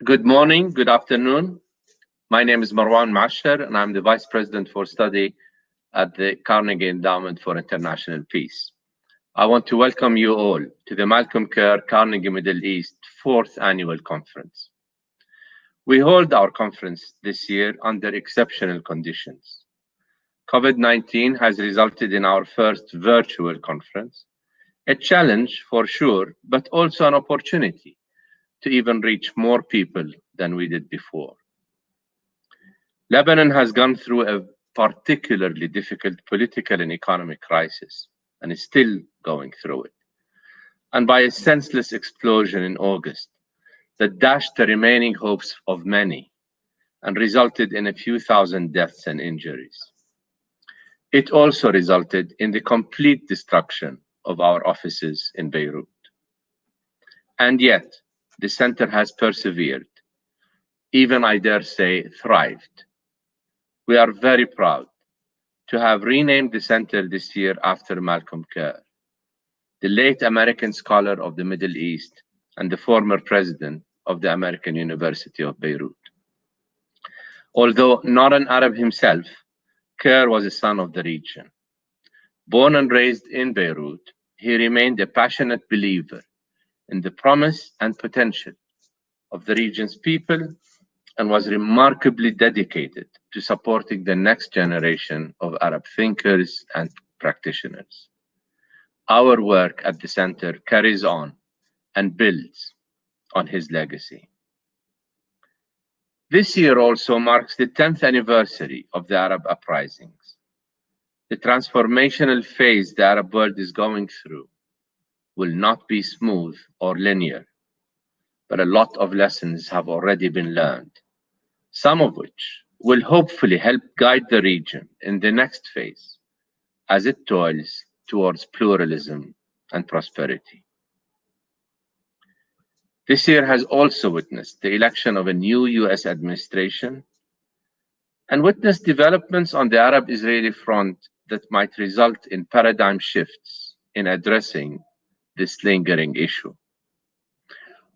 Good morning, good afternoon. My name is Marwan Muasher, and I'm the Vice President for Study at the Carnegie Endowment for International Peace. I want to welcome you all to the Malcolm Kerr Carnegie Middle East 4th Annual Conference. We hold our conference this year under exceptional conditions. COVID-19 has resulted in our first virtual conference, a challenge for sure, but also an opportunity to even reach more people than we did before. Lebanon has gone through a particularly difficult political and economic crisis and is still going through it. And by a senseless explosion in August that dashed the remaining hopes of many and resulted in a few thousand deaths and injuries. It also resulted in the complete destruction of our offices in Beirut. And yet, the center has persevered, even I dare say thrived. We are very proud to have renamed the center this year after Malcolm Kerr, the late American scholar of the Middle East and the former president of the American University of Beirut. Although not an Arab himself, Kerr was a son of the region. Born and raised in Beirut, he remained a passionate believer in the promise and potential of the region's people and was remarkably dedicated to supporting the next generation of Arab thinkers and practitioners. Our work at the center carries on and builds on his legacy. This year also marks the 10th anniversary of the Arab uprisings. The transformational phase the Arab world is going through will not be smooth or linear, but a lot of lessons have already been learned, some of which will hopefully help guide the region in the next phase as it toils towards pluralism and prosperity. This year has also witnessed the election of a new US administration and witnessed developments on the Arab-Israeli front that might result in paradigm shifts in addressing this lingering issue.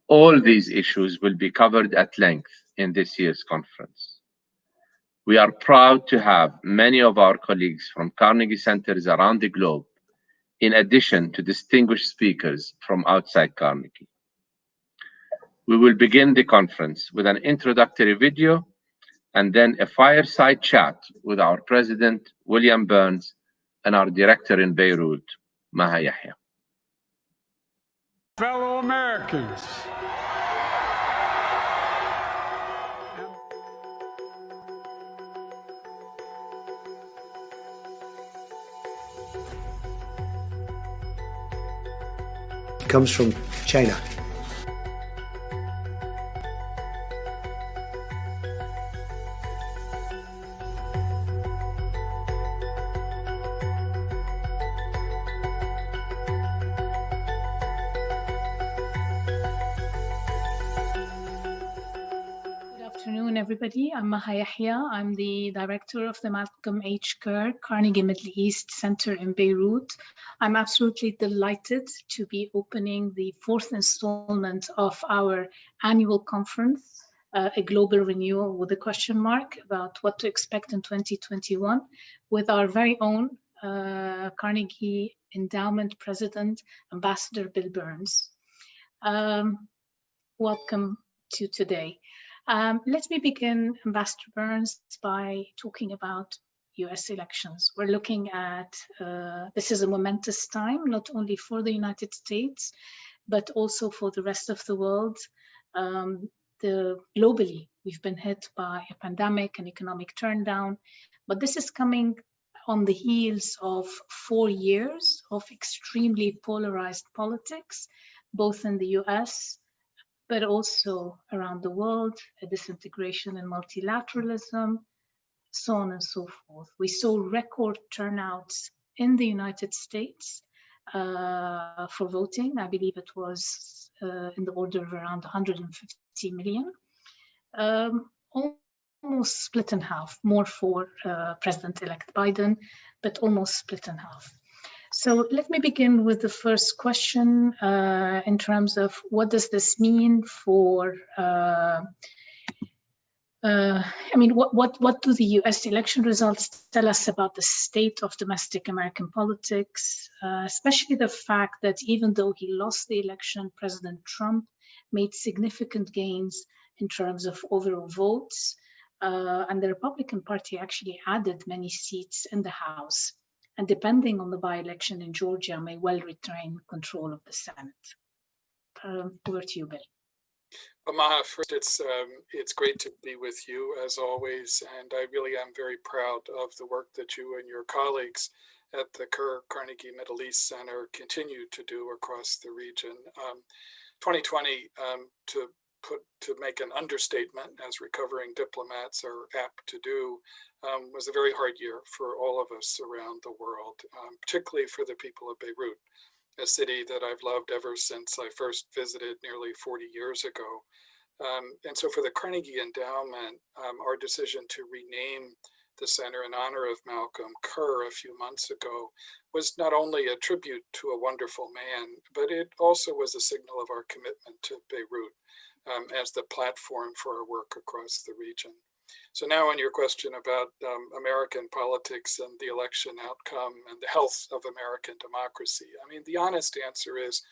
All these issues will be covered at length in this year's conference. We are proud to have many of our colleagues from Carnegie centers around the globe, in addition to distinguished speakers from outside Carnegie. We will begin the conference with an introductory video and then a fireside chat with our President, William Burns, and our Director in Beirut, Maha Yahya. Fellow Americans, comes from China. Everybody. I'm Maha Yahya. I'm the director of the Malcolm H. Kerr Carnegie Middle East Center in Beirut. I'm absolutely delighted to be opening the 4th installment of our annual conference, A Global Renewal with a question mark about what to expect in 2021 with our very own Carnegie Endowment President, Ambassador Bill Burns. Welcome to today. Let me begin, Ambassador Burns, by talking about US elections. We're looking at, this is a momentous time, not only for the United States, but also for the rest of the world. Globally, we've been hit by a pandemic and economic turndown, but this is coming on the heels of 4 years of extremely polarized politics, both in the US, but also around the world, a disintegration in multilateralism, so on and so forth. We saw record turnouts in the United States for voting. I believe it was in the order of around 150 million. Almost split in half, more for President-elect Biden, but almost split in half. So let me begin with the first question in terms of what does this mean for, what do the US election results tell us about the state of domestic American politics, especially the fact that even though he lost the election, President Trump made significant gains in terms of overall votes, and the Republican Party actually added many seats in the House, and depending on the by-election in Georgia, may well retain control of the Senate. Over to you, Bill. Well, Maha, first, it's great to be with you as always, and I really am very proud of the work that you and your colleagues at the Carnegie Middle East Center continue to do across the region. 2020, to make an understatement, as recovering diplomats are apt to do, was a very hard year for all of us around the world, particularly for the people of Beirut, a city that I've loved ever since I first visited nearly 40 years ago. And so for the Carnegie Endowment, our decision to rename the center in honor of Malcolm Kerr a few months ago was not only a tribute to a wonderful man, but it also was a signal of our commitment to Beirut as the platform for our work across the region. So now on your question about American politics and the election outcome and the health of American democracy, I mean, the honest answer is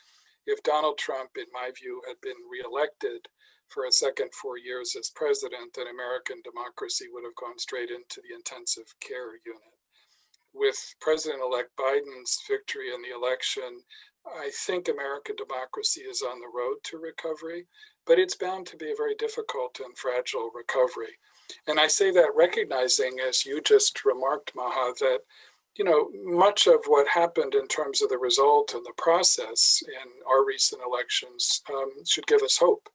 if Donald Trump, in my view, had been reelected for a second 4 years as president, then American democracy would have gone straight into the intensive care unit. With President-elect Biden's victory in the election, I think American democracy is on the road to recovery, but it's bound to be a very difficult and fragile recovery. And I say that recognizing, as you just remarked, Maha, that much of what happened in terms of the result and the process in our recent elections should give us hope.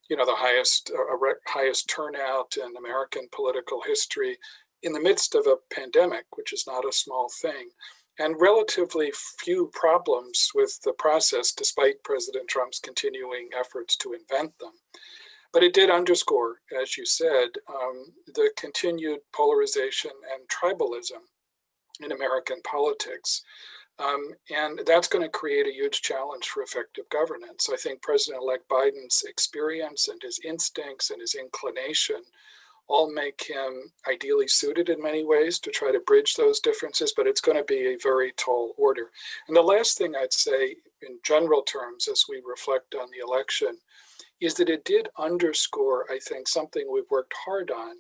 The highest turnout in American political history in the midst of a pandemic, which is not a small thing, and relatively few problems with the process, despite President Trump's continuing efforts to invent them. But it did underscore, as you said, the continued polarization and tribalism in American politics. And that's going to create a huge challenge for effective governance. I think President-elect Biden's experience and his instincts and his inclination all make him ideally suited in many ways to try to bridge those differences, but it's going to be a very tall order. And the last thing I'd say in general terms as we reflect on the election is that it did underscore, I think, something we've worked hard on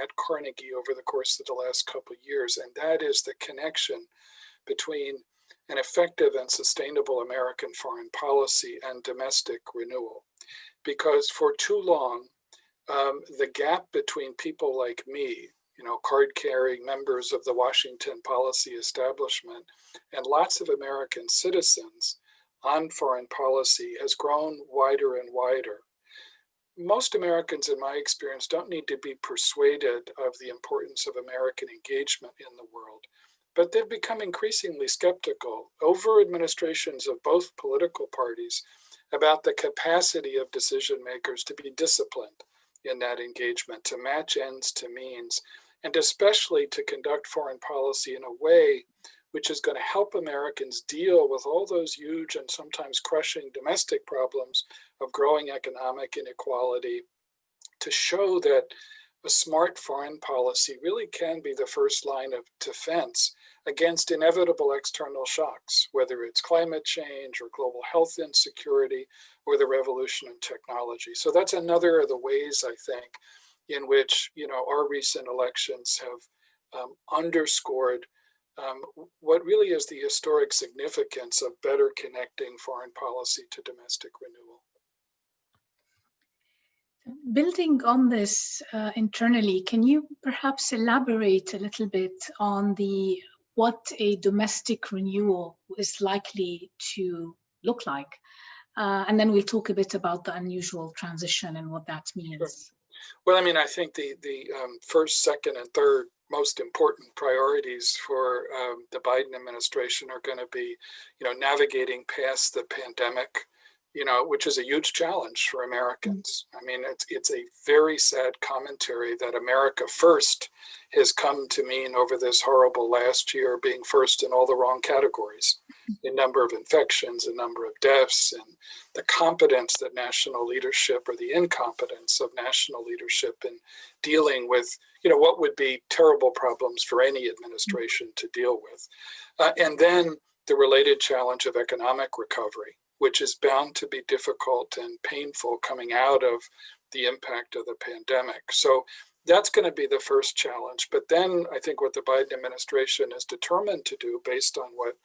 at Carnegie over the course of the last couple of years, and that is the connection between an effective and sustainable American foreign policy and domestic renewal. Because for too long, the gap between people like me, card-carrying members of the Washington policy establishment, and lots of American citizens on foreign policy has grown wider and wider. Most Americans, in my experience, don't need to be persuaded of the importance of American engagement in the world, but they've become increasingly skeptical over administrations of both political parties about the capacity of decision makers to be disciplined in that engagement, to match ends to means, and especially to conduct foreign policy in a way which is going to help Americans deal with all those huge and sometimes crushing domestic problems of growing economic inequality, to show that a smart foreign policy really can be the first line of defense against inevitable external shocks, whether it's climate change or global health insecurity or the revolution in technology. So that's another of the ways, I think, in which our recent elections have underscored what really is the historic significance of better connecting foreign policy to domestic renewal. Building on this internally, can you perhaps elaborate a little bit on what a domestic renewal is likely to look like? And then we'll talk a bit about the unusual transition and what that means. Sure. Well, I think the first, second, and third most important priorities for the Biden administration are going to be, navigating past the pandemic, which is a huge challenge for Americans. I mean, it's a very sad commentary that America first has come to mean over this horrible last year, being first in all the wrong categories, in number of infections, a number of deaths, and the competence that national leadership, or the incompetence of national leadership in dealing with, what would be terrible problems for any administration to deal with. And then the related challenge of economic recovery, which is bound to be difficult and painful coming out of the impact of the pandemic. So that's going to be the first challenge. But then I think what the Biden administration is determined to do, based on what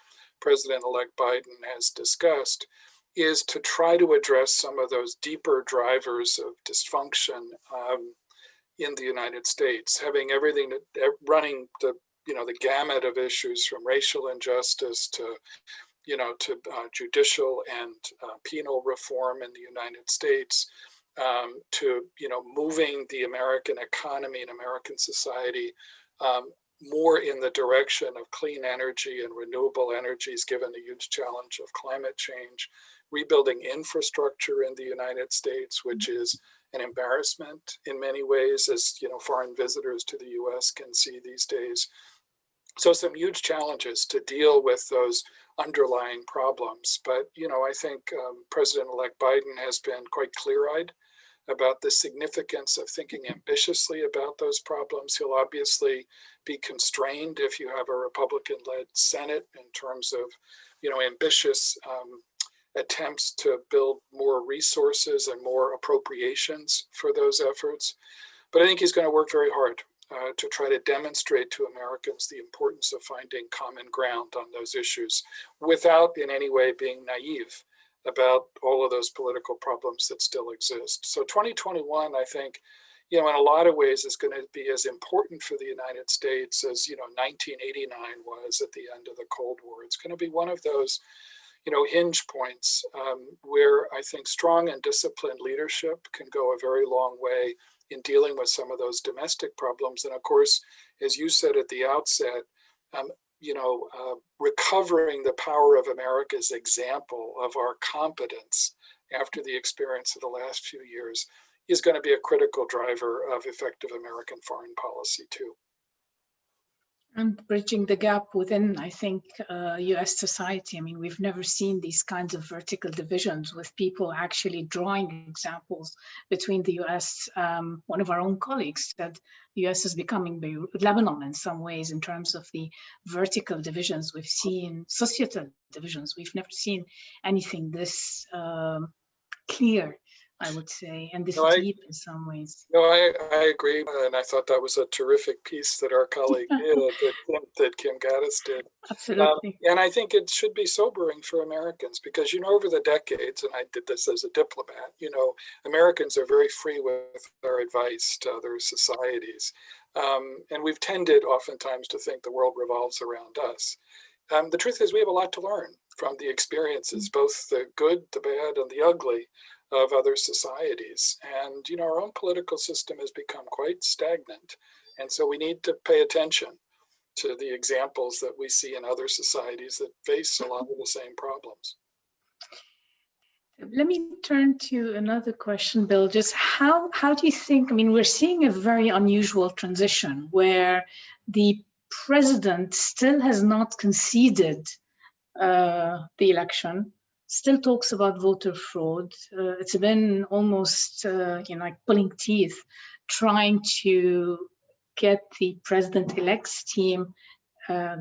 President-elect Biden has discussed, is to try to address some of those deeper drivers of dysfunction in the United States, having everything running the gamut of issues, from racial injustice to judicial and penal reform in the United States, to moving the American economy and American society more in the direction of clean energy and renewable energies, given the huge challenge of climate change, rebuilding infrastructure in the United States, which is an embarrassment in many ways, as foreign visitors to the U.S. can see these days. So some huge challenges to deal with those underlying problems. But, I think President-elect Biden has been quite clear-eyed about the significance of thinking ambitiously about those problems. He'll obviously be constrained if you have a Republican-led Senate in terms of, ambitious attempts to build more resources and more appropriations for those efforts. But I think he's going to work very hard to try to demonstrate to Americans the importance of finding common ground on those issues, without in any way being naive about all of those political problems that still exist. So 2021, I think, in a lot of ways is going to be as important for the United States as, 1989 was at the end of the Cold War. It's going to be one of those, hinge points where I think strong and disciplined leadership can go a very long way in dealing with some of those domestic problems. And of course, as you said at the outset, recovering the power of America's example of our competence after the experience of the last few years is going to be a critical driver of effective American foreign policy too. And bridging the gap within, I think, US society. I mean, we've never seen these kinds of vertical divisions with people actually drawing examples between the US. One of our own colleagues said the US is becoming Lebanon in some ways in terms of the vertical divisions. We've seen societal divisions. We've never seen anything this clear, I would say, and this deep in some ways. No, I agree, and I thought that was a terrific piece that our colleague did, that Kim Gaddis did. Absolutely. And I think it should be sobering for Americans because, over the decades, and I did this as a diplomat, Americans are very free with our advice to other societies. And we've tended oftentimes to think the world revolves around us. The truth is we have a lot to learn from the experiences, both the good, the bad, and the ugly of other societies. And, our own political system has become quite stagnant. And so we need to pay attention to the examples that we see in other societies that face a lot of the same problems. Let me turn to another question, Bill. Just how do you think, we're seeing a very unusual transition where the president still has not conceded the election, still talks about voter fraud. It's been almost like pulling teeth, trying to get the president-elect's team,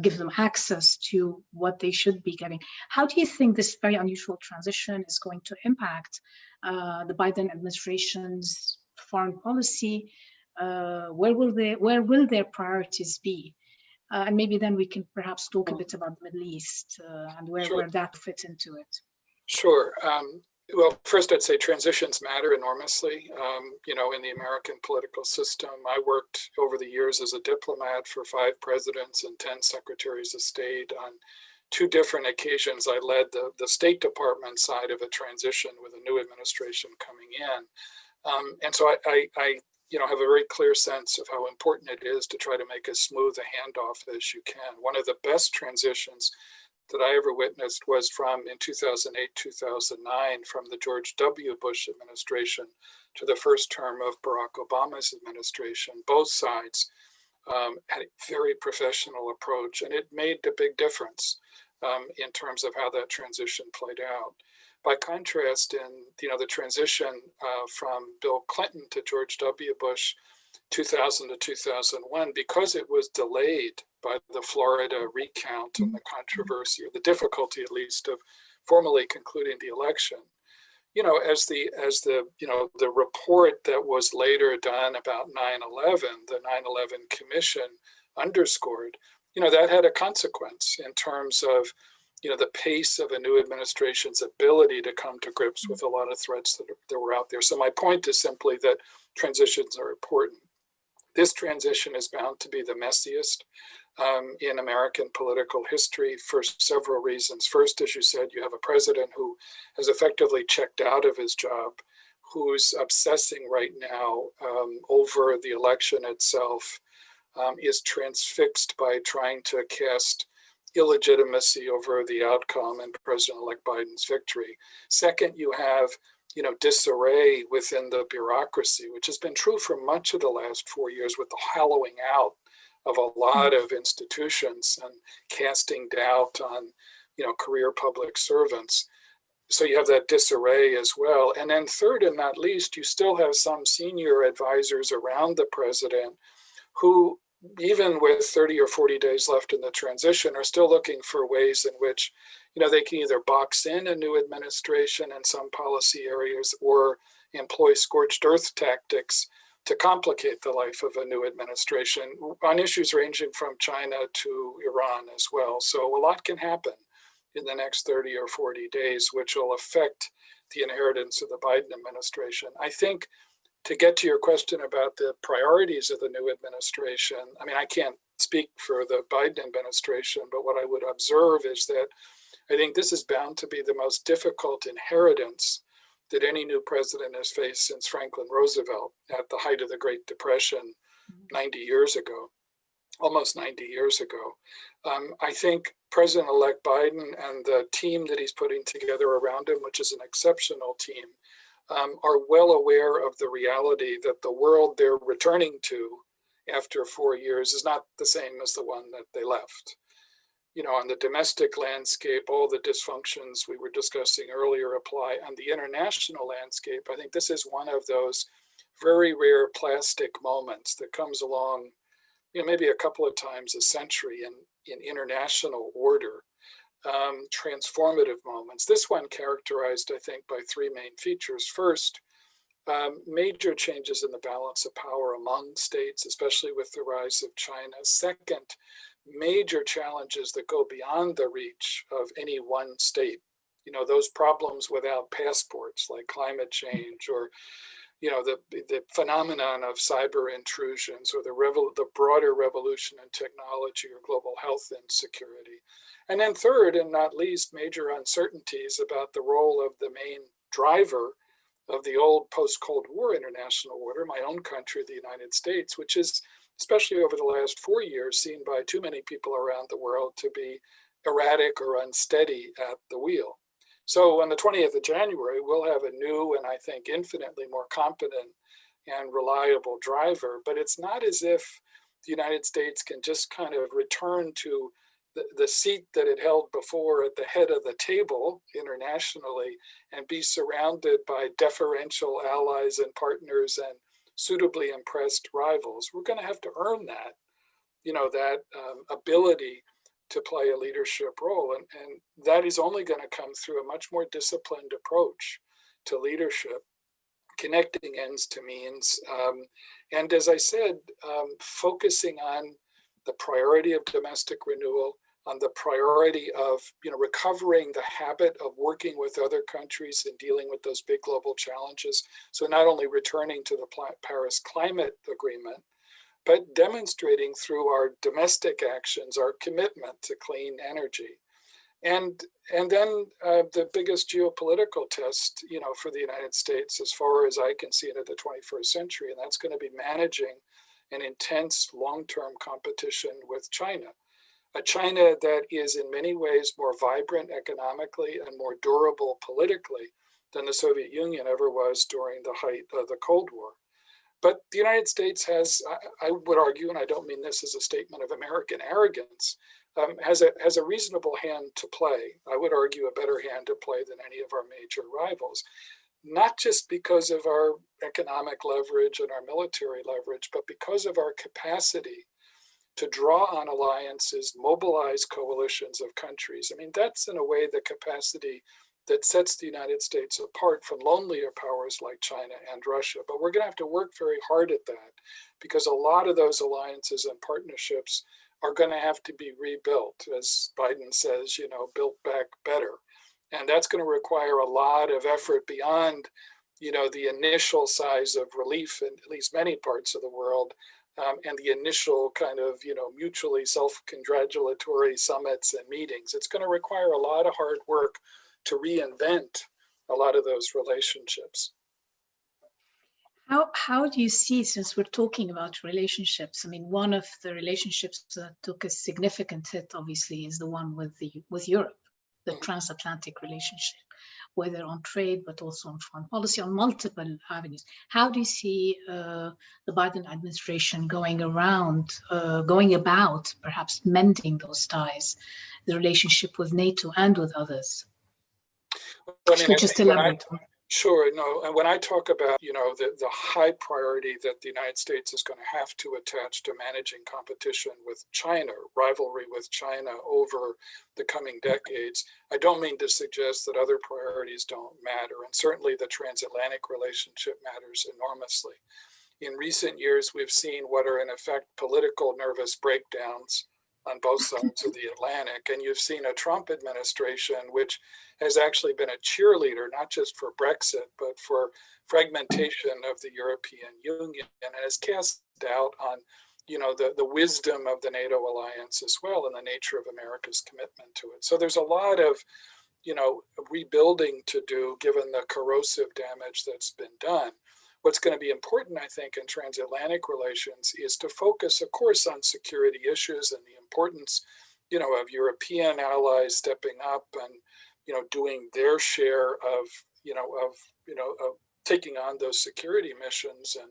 give them access to what they should be getting. How do you think this very unusual transition is going to impact the Biden administration's foreign policy? Where will their priorities be? And maybe then we can perhaps talk a bit about the Middle East and where that fits into it. Sure. Well, first I'd say transitions matter enormously, in the American political system. I worked over the years as a diplomat for 5 presidents and 10 secretaries of state. On 2 different occasions, I led the State Department side of a transition with a new administration coming in. And so I have a very clear sense of how important it is to try to make as smooth a handoff as you can. One of the best transitions that I ever witnessed was from in 2008, 2009, from the George W. Bush administration to the first term of Barack Obama's administration. Both sides had a very professional approach, and it made a big difference in terms of how that transition played out. By contrast, in the transition from Bill Clinton to George W. Bush, 2000 to 2001, because it was delayed by the Florida recount and the controversy, or the difficulty at least, of formally concluding the election. As the report that was later done about 9/11, the 9/11 Commission underscored, that had a consequence in terms of, the pace of a new administration's ability to come to grips with a lot of threats that were out there. So my point is simply that transitions are important. This transition is bound to be the messiest in American political history for several reasons. First, as you said, you have a president who has effectively checked out of his job, who's obsessing right now over the election itself, is transfixed by trying to cast illegitimacy over the outcome and President-elect Biden's victory. Second, you have disarray within the bureaucracy, which has been true for much of the last 4 years, with the hollowing out of a lot of institutions and casting doubt on, career public servants. So you have that disarray as well. And then third and not least, you still have some senior advisors around the president who, even with 30 or 40 days left in the transition, are still looking for ways in which they can either box in a new administration in some policy areas or employ scorched earth tactics to complicate the life of a new administration on issues ranging from China to Iran as well. So a lot can happen in the next 30 or 40 days, which will affect the inheritance of the Biden administration. I think, to get to your question about the priorities of the new administration, I can't speak for the Biden administration, but what I would observe is that I think this is bound to be the most difficult inheritance that any new president has faced since Franklin Roosevelt at the height of the Great Depression 90 years ago, almost 90 years ago. I think President-elect Biden and the team that he's putting together around him, which is an exceptional team, are well aware of the reality that the world they're returning to after 4 years is not the same as the one that they left. On the domestic landscape, all the dysfunctions we were discussing earlier apply. On the international landscape, I think this is one of those very rare plastic moments that comes along, maybe a couple of times a century in international order, transformative moments. This one characterized, I think, by three main features. First, major changes in the balance of power among states, especially with the rise of China. Second, major challenges that go beyond the reach of any one state. Those problems without passports, like climate change, or the phenomenon of cyber intrusions, or the broader revolution in technology or global health insecurity. And then third, and not least, major uncertainties about the role of the main driver of the old post-Cold War international order, my own country, the United States, which is, especially over the last 4 years, seen by too many people around the world to be erratic or unsteady at the wheel. So on the 20th of January, we'll have a new and I think infinitely more competent and reliable driver, but it's not as if the United States can just kind of return to the seat that it held before at the head of the table internationally and be surrounded by deferential allies and partners and suitably impressed rivals. We're going to have to earn that, that ability to play a leadership role. And that is only going to come through a much more disciplined approach to leadership, connecting ends to means. And as I said, focusing on the priority of domestic renewal, on the priority of recovering the habit of working with other countries and dealing with those big global challenges. So not only returning to the Paris Climate Agreement, but demonstrating through our domestic actions our commitment to clean energy. And then the biggest geopolitical test, for the United States, as far as I can see it, at the 21st century, and that's going to be managing an intense long-term competition with China. a China that is in many ways more vibrant economically and more durable politically than the Soviet Union ever was during the height of the Cold War. But the United States has, I would argue, and I don't mean this as a statement of American arrogance, has a reasonable hand to play. I would argue a better hand to play than any of our major rivals, not just because of our economic leverage and our military leverage, but because of our capacity to draw on alliances, mobilize coalitions of countries. I mean, that's in a way the capacity that sets the United States apart from lonelier powers like China and Russia. But we're going to have to work very hard at that, because a lot of those alliances and partnerships are going to have to be rebuilt, as Biden says, built back better. And that's going to require a lot of effort beyond, the initial size of relief in at least many parts of the world, and the initial kind of, mutually self-congratulatory summits and meetings. It's going to require a lot of hard work to reinvent a lot of those relationships. How do you see, since we're talking about relationships, I mean, one of the relationships that took a significant hit, obviously, is the one with Europe, the transatlantic relationship, whether on trade, but also on foreign policy, on multiple avenues. How do you see the Biden administration going about perhaps mending those ties, the relationship with NATO and with others? Well, I mean, just elaborate on. Sure, no. And when I talk about, the high priority that the United States is going to have to attach to managing competition with China, rivalry with China over the coming decades, I don't mean to suggest that other priorities don't matter. And certainly the transatlantic relationship matters enormously. In recent years, we've seen what are in effect political nervous breakdowns on both sides of the Atlantic. And you've seen a Trump administration, which has actually been a cheerleader, not just for Brexit, but for fragmentation of the European Union, and has cast doubt on, the wisdom of the NATO alliance as well, and the nature of America's commitment to it. So there's a lot of, rebuilding to do, given the corrosive damage that's been done. What's going to be important, I think, in transatlantic relations is to focus, of course, on security issues and the importance, of European allies stepping up and, doing their share of taking on those security missions and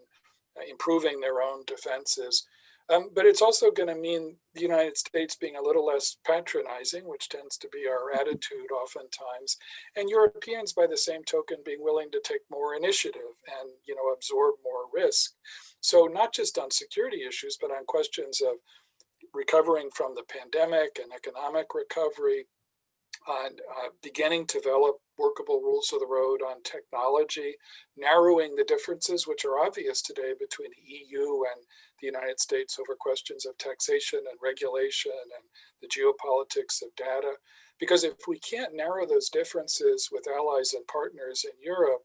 improving their own defenses. But it's also going to mean the United States being a little less patronizing, which tends to be our attitude oftentimes, and Europeans, by the same token, being willing to take more initiative and, absorb more risk. So not just on security issues, but on questions of recovering from the pandemic and economic recovery, on beginning to develop workable rules of the road on technology, narrowing the differences which are obvious today between the EU and the United States over questions of taxation and regulation and the geopolitics of data. Because if we can't narrow those differences with allies and partners in Europe,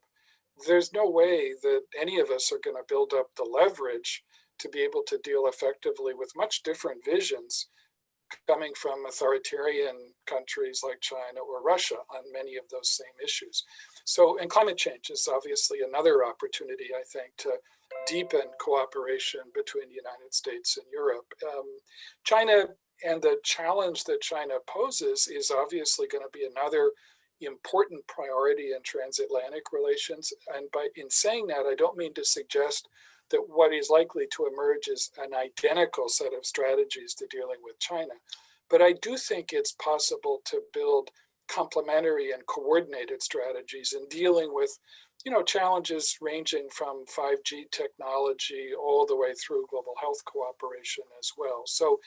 there's no way that any of us are going to build up the leverage to be able to deal effectively with much different visions coming from authoritarian countries like China or Russia on many of those same issues. So, and climate change is obviously another opportunity, I think, to deepen cooperation between the United States and Europe. China and the challenge that China poses is obviously going to be another important priority in transatlantic relations. And in saying that, I don't mean to suggest that what is likely to emerge is an identical set of strategies to dealing with China. But I do think it's possible to build complementary and coordinated strategies in dealing with, challenges ranging from 5G technology all the way through global health cooperation as well. So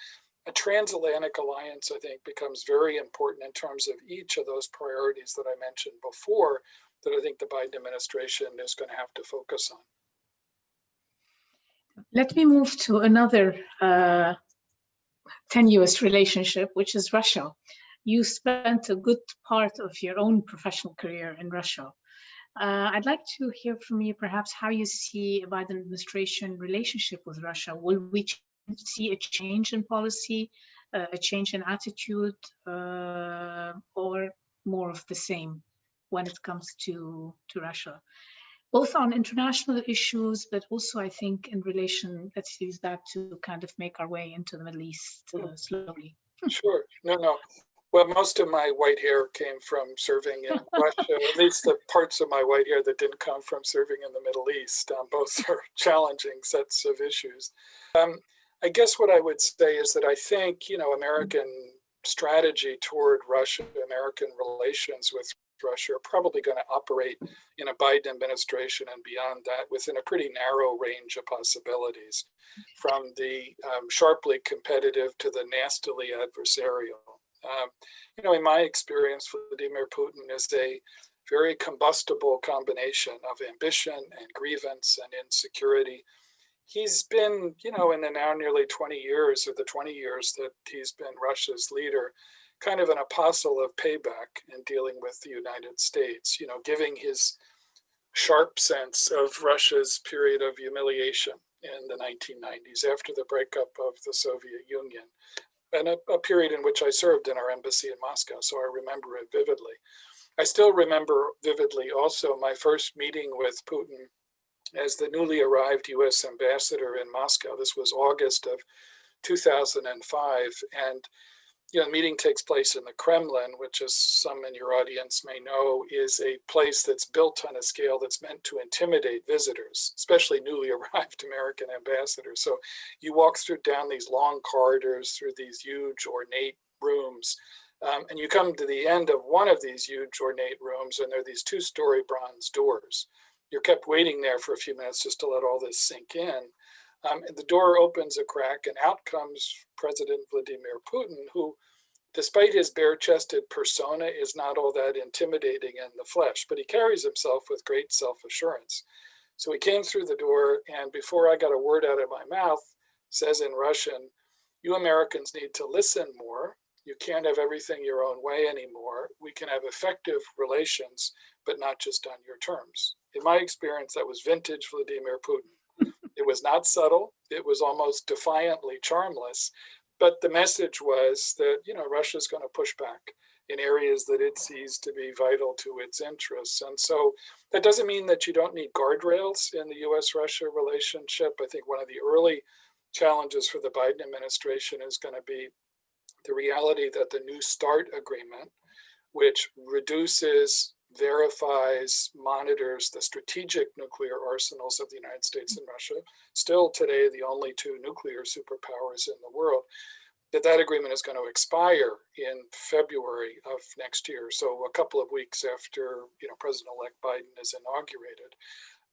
a transatlantic alliance, I think, becomes very important in terms of each of those priorities that I mentioned before that I think the Biden administration is going to have to focus on. Let me move to another tenuous relationship, which is Russia. You spent a good part of your own professional career in Russia. I'd like to hear from you perhaps how you see a Biden administration relationship with Russia. Will we see a change in policy, a change in attitude, or more of the same when it comes to Russia? Both on international issues, but also I think in relation, let's use that to kind of make our way into the Middle East slowly. Sure. No. Well, most of my white hair came from serving in Russia, at least the parts of my white hair that didn't come from serving in the Middle East. Both are challenging sets of issues. I guess what I would say is that I think, American strategy toward Russia, American relations with Russia are probably going to operate in a Biden administration and beyond that within a pretty narrow range of possibilities, from the sharply competitive to the nastily adversarial. In my experience, Vladimir Putin is a very combustible combination of ambition and grievance and insecurity. He's been, in the now nearly 20 years, or the 20 years that he's been Russia's leader, kind of an apostle of payback in dealing with the United States, giving his sharp sense of Russia's period of humiliation in the 1990s after the breakup of the Soviet Union, and a period in which I served in our embassy in Moscow, so I remember it vividly. I still remember vividly also my first meeting with Putin as the newly arrived US ambassador in Moscow. This was August of 2005, and the meeting takes place in the Kremlin, which, as some in your audience may know, is a place that's built on a scale that's meant to intimidate visitors, especially newly arrived American ambassadors. So you walk down these long corridors, through these huge ornate rooms, and you come to the end of one of these huge ornate rooms, and there are these 2-story bronze doors. You're kept waiting there for a few minutes just to let all this sink in. And the door opens a crack, and out comes President Vladimir Putin, who, despite his bare-chested persona, is not all that intimidating in the flesh, but he carries himself with great self-assurance. So he came through the door, and before I got a word out of my mouth, says in Russian, "You Americans need to listen more. You can't have everything your own way anymore. We can have effective relations, but not just on your terms." In my experience, that was vintage Vladimir Putin. It was not subtle. It was almost defiantly charmless. But the message was that, Russia's going to push back in areas that it sees to be vital to its interests. And so that doesn't mean that you don't need guardrails in the US-Russia relationship. I think one of the early challenges for the Biden administration is going to be the reality that the New START agreement, which reduces, verifies, monitors the strategic nuclear arsenals of the United States and Russia, still today the only 2 nuclear superpowers in the world, that agreement is going to expire in February of next year. So a couple of weeks after, President-elect Biden is inaugurated.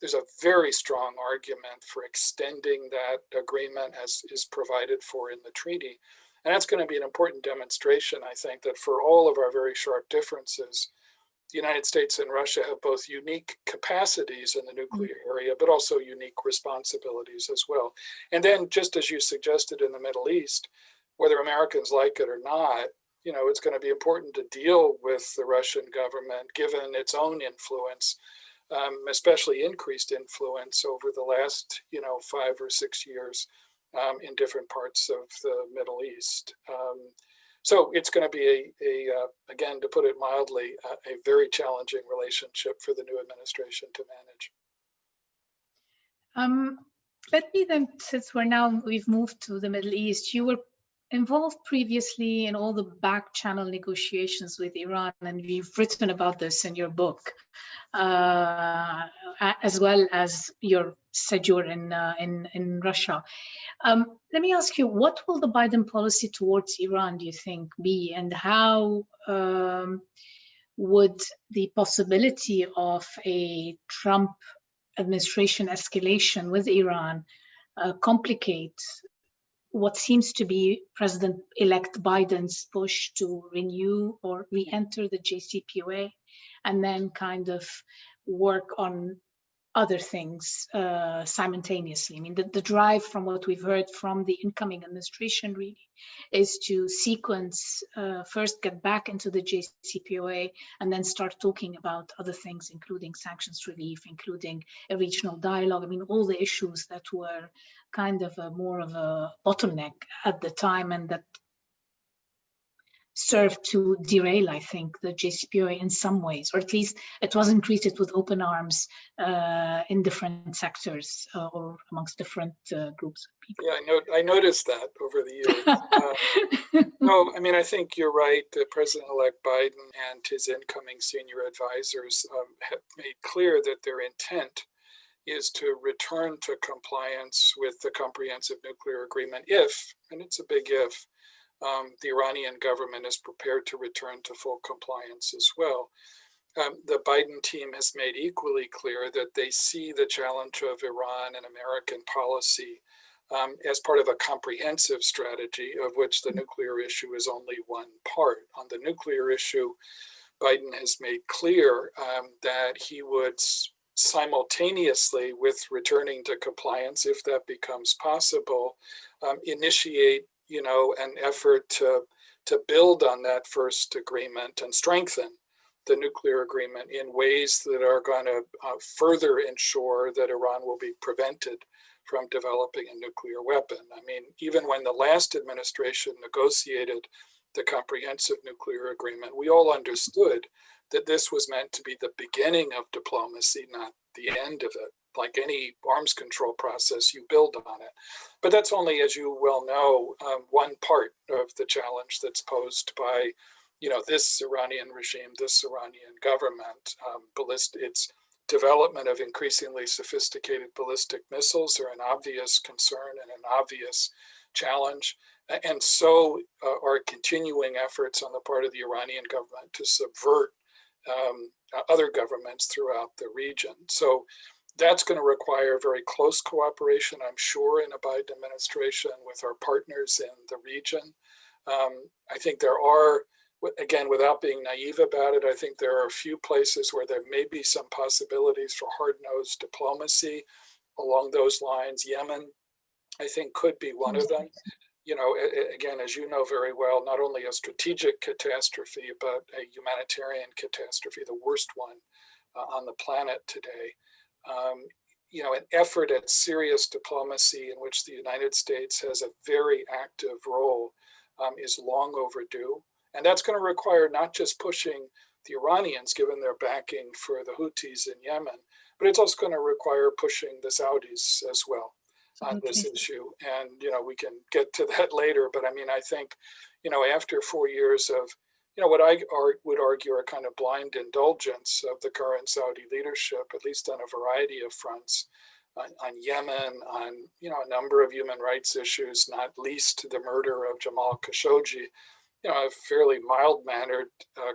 There's a very strong argument for extending that agreement as is provided for in the treaty. And that's going to be an important demonstration, I think, that for all of our very sharp differences, the United States and Russia have both unique capacities in the nuclear area, but also unique responsibilities as well. And then, just as you suggested in the Middle East, whether Americans like it or not, it's going to be important to deal with the Russian government, given its own influence, especially increased influence over the last, 5 or 6 years in different parts of the Middle East. So it's going to be again, to put it mildly, a very challenging relationship for the new administration to manage. Let me then, since we've moved to the Middle East, you were involved previously in all the back channel negotiations with Iran, and you've written about this in your book, as well as your sojourn in Russia. Let me ask you, what will the Biden policy towards Iran, do you think, be, and how would the possibility of a Trump administration escalation with Iran complicate what seems to be President-elect Biden's push to renew or re-enter the JCPOA, and then kind of work on other things simultaneously? I mean, the drive, from what we've heard from the incoming administration, really is to sequence, first get back into the JCPOA, and then start talking about other things, including sanctions relief, including a regional dialogue. I mean, all the issues that were kind of more of a bottleneck at the time, and that served to derail, I think, the JCPOA in some ways, or at least it wasn't greeted with open arms in different sectors or amongst different groups of people. Yeah, I noticed that over the years. No, I mean, I think you're right. President-elect Biden and his incoming senior advisors have made clear that their intent is to return to compliance with the Comprehensive Nuclear Agreement if, and it's a big if, the Iranian government is prepared to return to full compliance as well. The Biden team has made equally clear that they see the challenge of Iran and American policy as part of a comprehensive strategy, of which the nuclear issue is only one part. On the nuclear issue, Biden has made clear that he would simultaneously with returning to compliance, if that becomes possible, initiate an effort to build on that first agreement and strengthen the nuclear agreement in ways that are going to further ensure that Iran will be prevented from developing a nuclear weapon. I mean, even when the last administration negotiated the Comprehensive Nuclear Agreement, we all understood that this was meant to be the beginning of diplomacy, not the end of it. Like any arms control process, you build on it. But that's only, as you well know, one part of the challenge that's posed by, this Iranian regime, this Iranian government. Its development of increasingly sophisticated ballistic missiles are an obvious concern and an obvious challenge. And so are continuing efforts on the part of the Iranian government to subvert other governments throughout the region. So that's going to require very close cooperation, I'm sure, in a Biden administration with our partners in the region. I think there are, again, without being naive about it, I think there are a few places where there may be some possibilities for hard-nosed diplomacy along those lines. Yemen, I think, could be one of them. Again, as you know very well, not only a strategic catastrophe, but a humanitarian catastrophe, the worst one on the planet today. An effort at serious diplomacy in which the United States has a very active role is long overdue. And that's going to require not just pushing the Iranians, given their backing for the Houthis in Yemen, but it's also going to require pushing the Saudis as well on this issue. And, we can get to that later. But I mean, I think, after 4 years of, what I would argue are kind of blind indulgence of the current Saudi leadership, at least on a variety of fronts, on Yemen, on, a number of human rights issues, not least the murder of Jamal Khashoggi, a fairly mild-mannered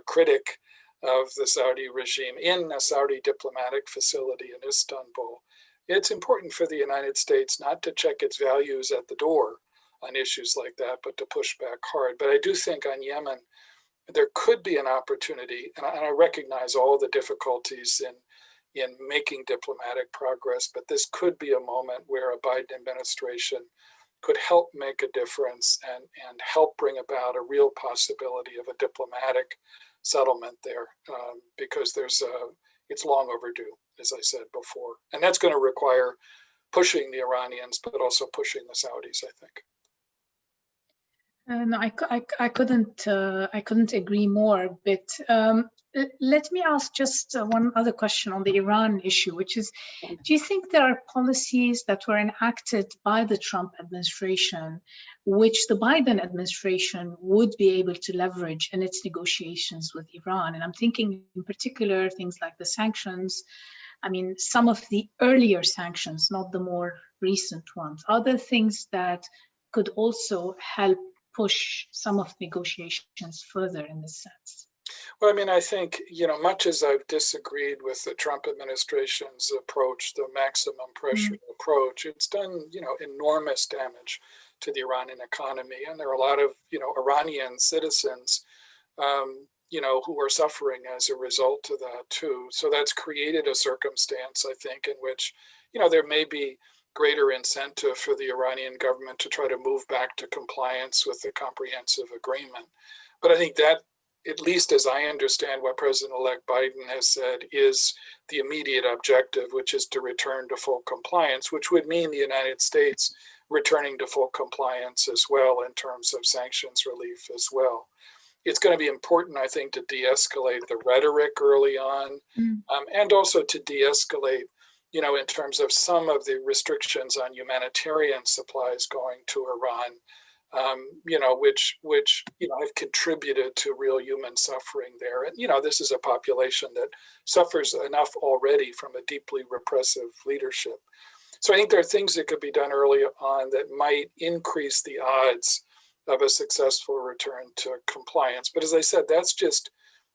critic of the Saudi regime in a Saudi diplomatic facility in Istanbul. It's important for the United States not to check its values at the door on issues like that, but to push back hard. But I do think on Yemen, there could be an opportunity, and I recognize all the difficulties in making diplomatic progress, but this could be a moment where a Biden administration could help make a difference and help bring about a real possibility of a diplomatic settlement there, because it's long overdue, as I said before. And that's going to require pushing the Iranians, but also pushing the Saudis, I think. No, I couldn't agree more. But let me ask just one other question on the Iran issue, which is, do you think there are policies that were enacted by the Trump administration, which the Biden administration would be able to leverage in its negotiations with Iran? And I'm thinking in particular things like the sanctions. I mean, some of the earlier sanctions, not the more recent ones. Are there things that could also help push some of the negotiations further in this sense? Well, I mean, I think, much as I've disagreed with the Trump administration's approach, the maximum pressure approach, it's done, enormous damage to the Iranian economy. And there are a lot of, Iranian citizens, who are suffering as a result of that too. So that's created a circumstance, I think, in which, there may be greater incentive for the Iranian government to try to move back to compliance with the comprehensive agreement. But I think that, at least as I understand what President-elect Biden has said, is the immediate objective, which is to return to full compliance, which would mean the United States returning to full compliance as well in terms of sanctions relief as well. it's going to be important, I think, to de-escalate the rhetoric early on, and also to de-escalate, in terms of some of the restrictions on humanitarian supplies going to Iran, which have contributed to real human suffering there. And, this is a population that suffers enough already from a deeply repressive leadership. So I think there are things that could be done early on that might increase the odds of a successful return to compliance. But as I said, that's just,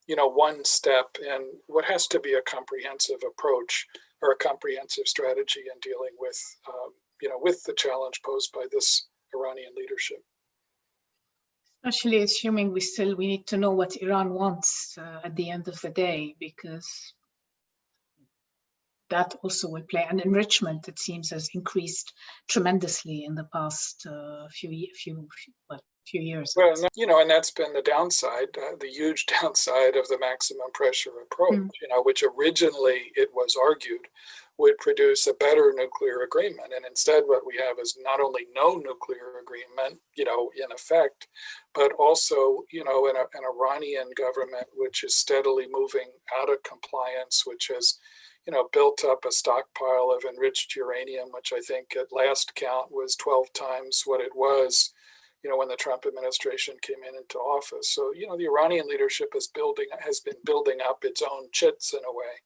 one step in what has to be a comprehensive approach or a comprehensive strategy in dealing with, with the challenge posed by this Iranian leadership. Especially assuming we need to know what Iran wants at the end of the day, because that also will play. And enrichment, it seems, has increased tremendously in the past few years. Well, and that's been the downside, the huge downside of the maximum pressure approach, which originally it was argued would produce a better nuclear agreement. And instead what we have is not only no nuclear agreement, in effect, but also, an Iranian government which is steadily moving out of compliance, which has, built up a stockpile of enriched uranium, which I think at last count was 12 times what it was, when the Trump administration came into office. So, the Iranian leadership has been building up its own chits in a way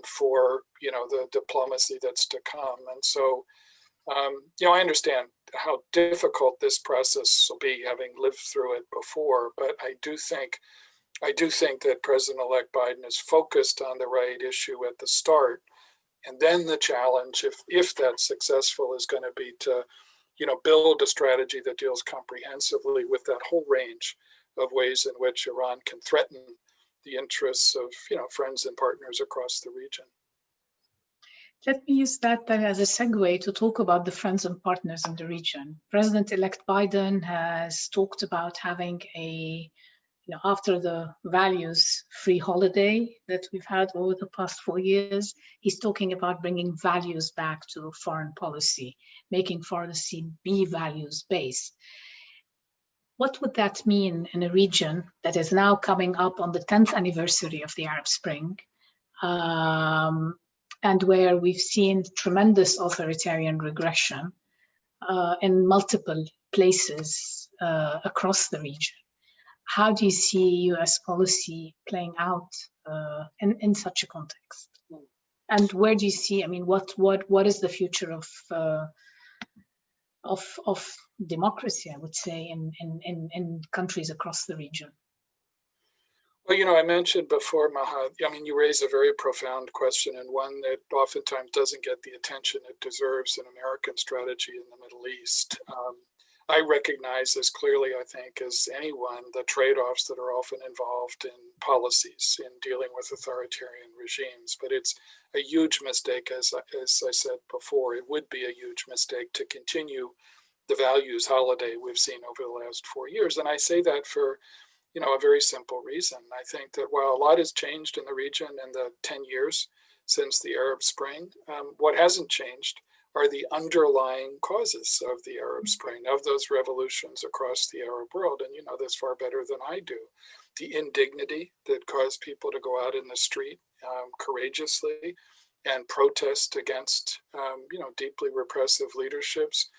for, the diplomacy that's to come. And so, I understand how difficult this process will be, having lived through it before, but I do think that President-elect Biden is focused on the right issue at the start. And then the challenge, if that's successful, is going to be to build a strategy that deals comprehensively with that whole range of ways in which Iran can threaten the interests of, friends and partners across the region. Let me use that then as a segue to talk about the friends and partners in the region. President-elect Biden has talked about having after the values-free holiday that we've had over the past 4 years, he's talking about bringing values back to foreign policy, making foreign policy be values-based. What would that mean in a region that is now coming up on the 10th anniversary of the Arab Spring, and where we've seen tremendous authoritarian regression in multiple places across the region? How do you see U.S. policy playing out in such a context? And where do you see? I mean, what is the future of democracy? I would say in countries across the region. Well, I mentioned before, Maha. You raise a very profound question, and one that oftentimes doesn't get the attention it deserves in American strategy in the Middle East. I recognize as clearly, I think, as anyone, the trade-offs that are often involved in policies in dealing with authoritarian regimes. But it's a huge mistake, as I said before, it would be a huge mistake to continue the values holiday we've seen over the last 4 years. And I say that for, a very simple reason. I think that while a lot has changed in the region in the 10 years since the Arab Spring, what hasn't changed are the underlying causes of the Arab Spring, of those revolutions across the Arab world. And you know this far better than I do. The indignity that caused people to go out in the street courageously and protest against, deeply repressive leaderships,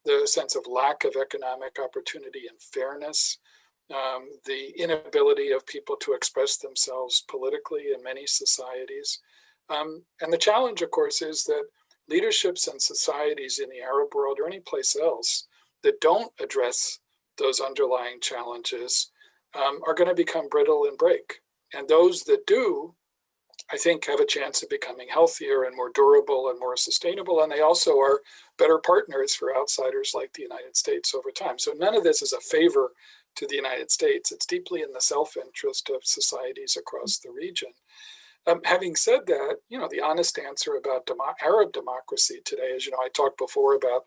the sense of lack of economic opportunity and fairness, the inability of people to express themselves politically in many societies. And the challenge, of course, is that leaderships and societies in the Arab world or any place else that don't address those underlying challenges are going to become brittle and break. And those that do, I think, have a chance of becoming healthier and more durable and more sustainable. And they also are better partners for outsiders like the United States over time. So none of this is a favor to the United States. It's deeply in the self-interest of societies across the region. Having said that, the honest answer about Arab democracy today is, I talked before about,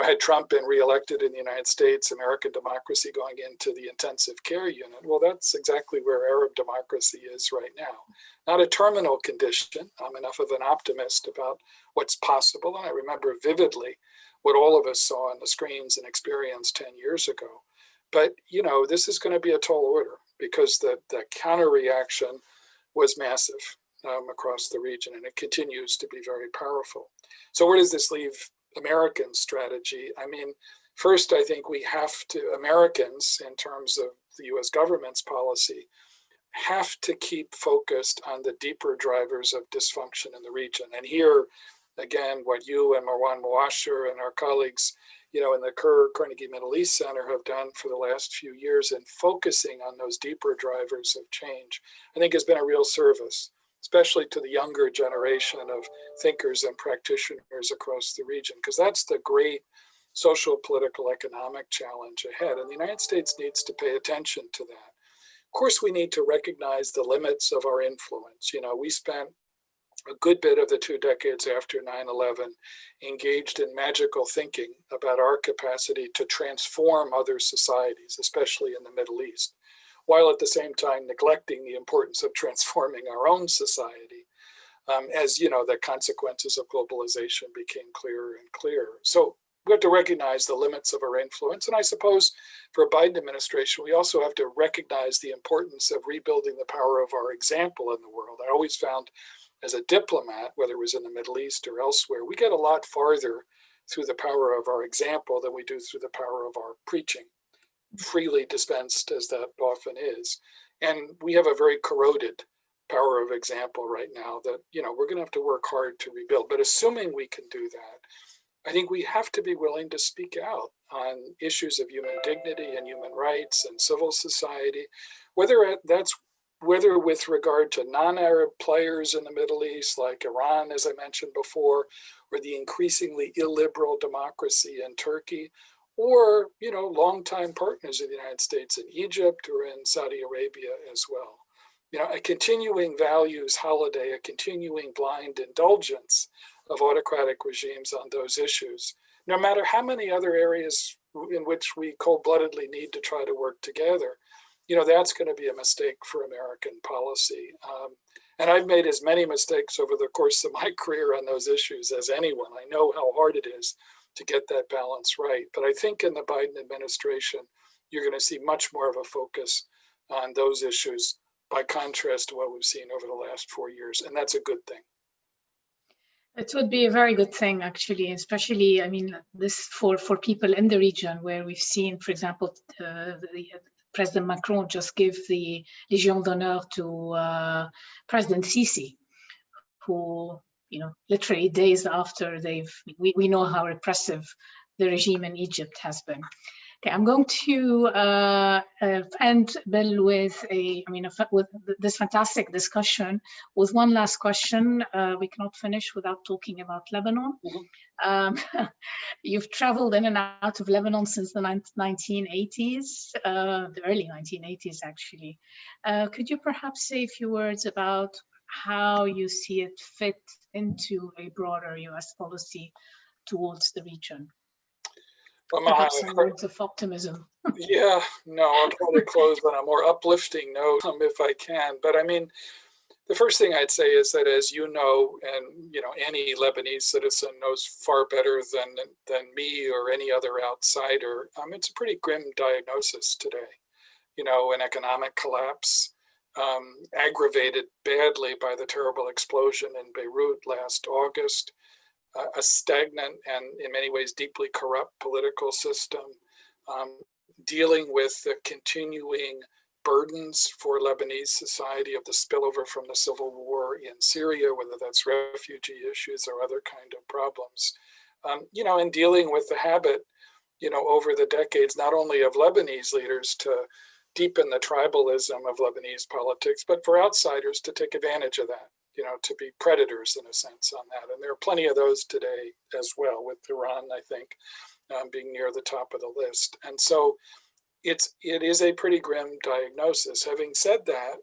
had Trump been reelected in the United States, American democracy going into the intensive care unit. Well, that's exactly where Arab democracy is right now. Not a terminal condition. I'm enough of an optimist about what's possible. And I remember vividly what all of us saw on the screens and experienced 10 years ago. But, this is going to be a tall order because the counter reaction was massive across the region, and it continues to be very powerful. So where does this leave American strategy? I mean, first, I think Americans, in terms of the US government's policy, have to keep focused on the deeper drivers of dysfunction in the region. And here, again, what you and Marwan Muasher and our colleagues, in the Carnegie Middle East Center have done for the last few years in focusing on those deeper drivers of change, I think has been a real service, especially to the younger generation of thinkers and practitioners across the region, because that's the great social, political, economic challenge ahead. And the United States needs to pay attention to that. Of course, we need to recognize the limits of our influence. We spent a good bit of the 2 decades after 9/11 engaged in magical thinking about our capacity to transform other societies, especially in the Middle East, while at the same time neglecting the importance of transforming our own society, as the consequences of globalization became clearer and clearer. So we have to recognize the limits of our influence. And I suppose for a Biden administration, we also have to recognize the importance of rebuilding the power of our example in the world. I always found as a diplomat, whether it was in the Middle East or elsewhere, we get a lot farther through the power of our example than we do through the power of our preaching, freely dispensed as that often is. And we have a very corroded power of example right now that, we're going to have to work hard to rebuild. But assuming we can do that, I think we have to be willing to speak out on issues of human dignity and human rights and civil society, whether with regard to non-Arab players in the Middle East, like Iran, as I mentioned before, or the increasingly illiberal democracy in Turkey, or, longtime partners of the United States in Egypt or in Saudi Arabia as well. A continuing values holiday, a continuing blind indulgence of autocratic regimes on those issues, no matter how many other areas in which we cold-bloodedly need to try to work together, that's going to be a mistake for American policy. And I've made as many mistakes over the course of my career on those issues as anyone. I know how hard it is to get that balance right. But I think in the Biden administration, you're going to see much more of a focus on those issues by contrast to what we've seen over the last 4 years. And that's a good thing. It would be a very good thing, actually, especially, this for people in the region where we've seen, for example, President Macron just gave the Légion d'honneur to President Sisi, who, literally days after we know how repressive the regime in Egypt has been. Okay, I'm going to end, Bill, with with this fantastic discussion with one last question. We cannot finish without talking about Lebanon. Mm-hmm. You've traveled in and out of Lebanon since the 1980s, the early 1980s, actually. Could you perhaps say a few words about how you see it fit into a broader US policy towards the region? Well, perhaps some words of optimism. Yeah, no, I'll try to close on a more uplifting note if I can. But the first thing I'd say is that, as you know, and any Lebanese citizen knows far better than me or any other outsider, it's a pretty grim diagnosis today. An economic collapse, aggravated badly by the terrible explosion in Beirut last August. A stagnant and in many ways deeply corrupt political system, dealing with the continuing burdens for Lebanese society of the spillover from the civil war in Syria, whether that's refugee issues or other kind of problems, and dealing with the habit, over the decades, not only of Lebanese leaders to deepen the tribalism of Lebanese politics, but for outsiders to take advantage of that. To be predators in a sense on that. And there are plenty of those today as well, with Iran, I think, being near the top of the list. And so it is a pretty grim diagnosis. Having said that,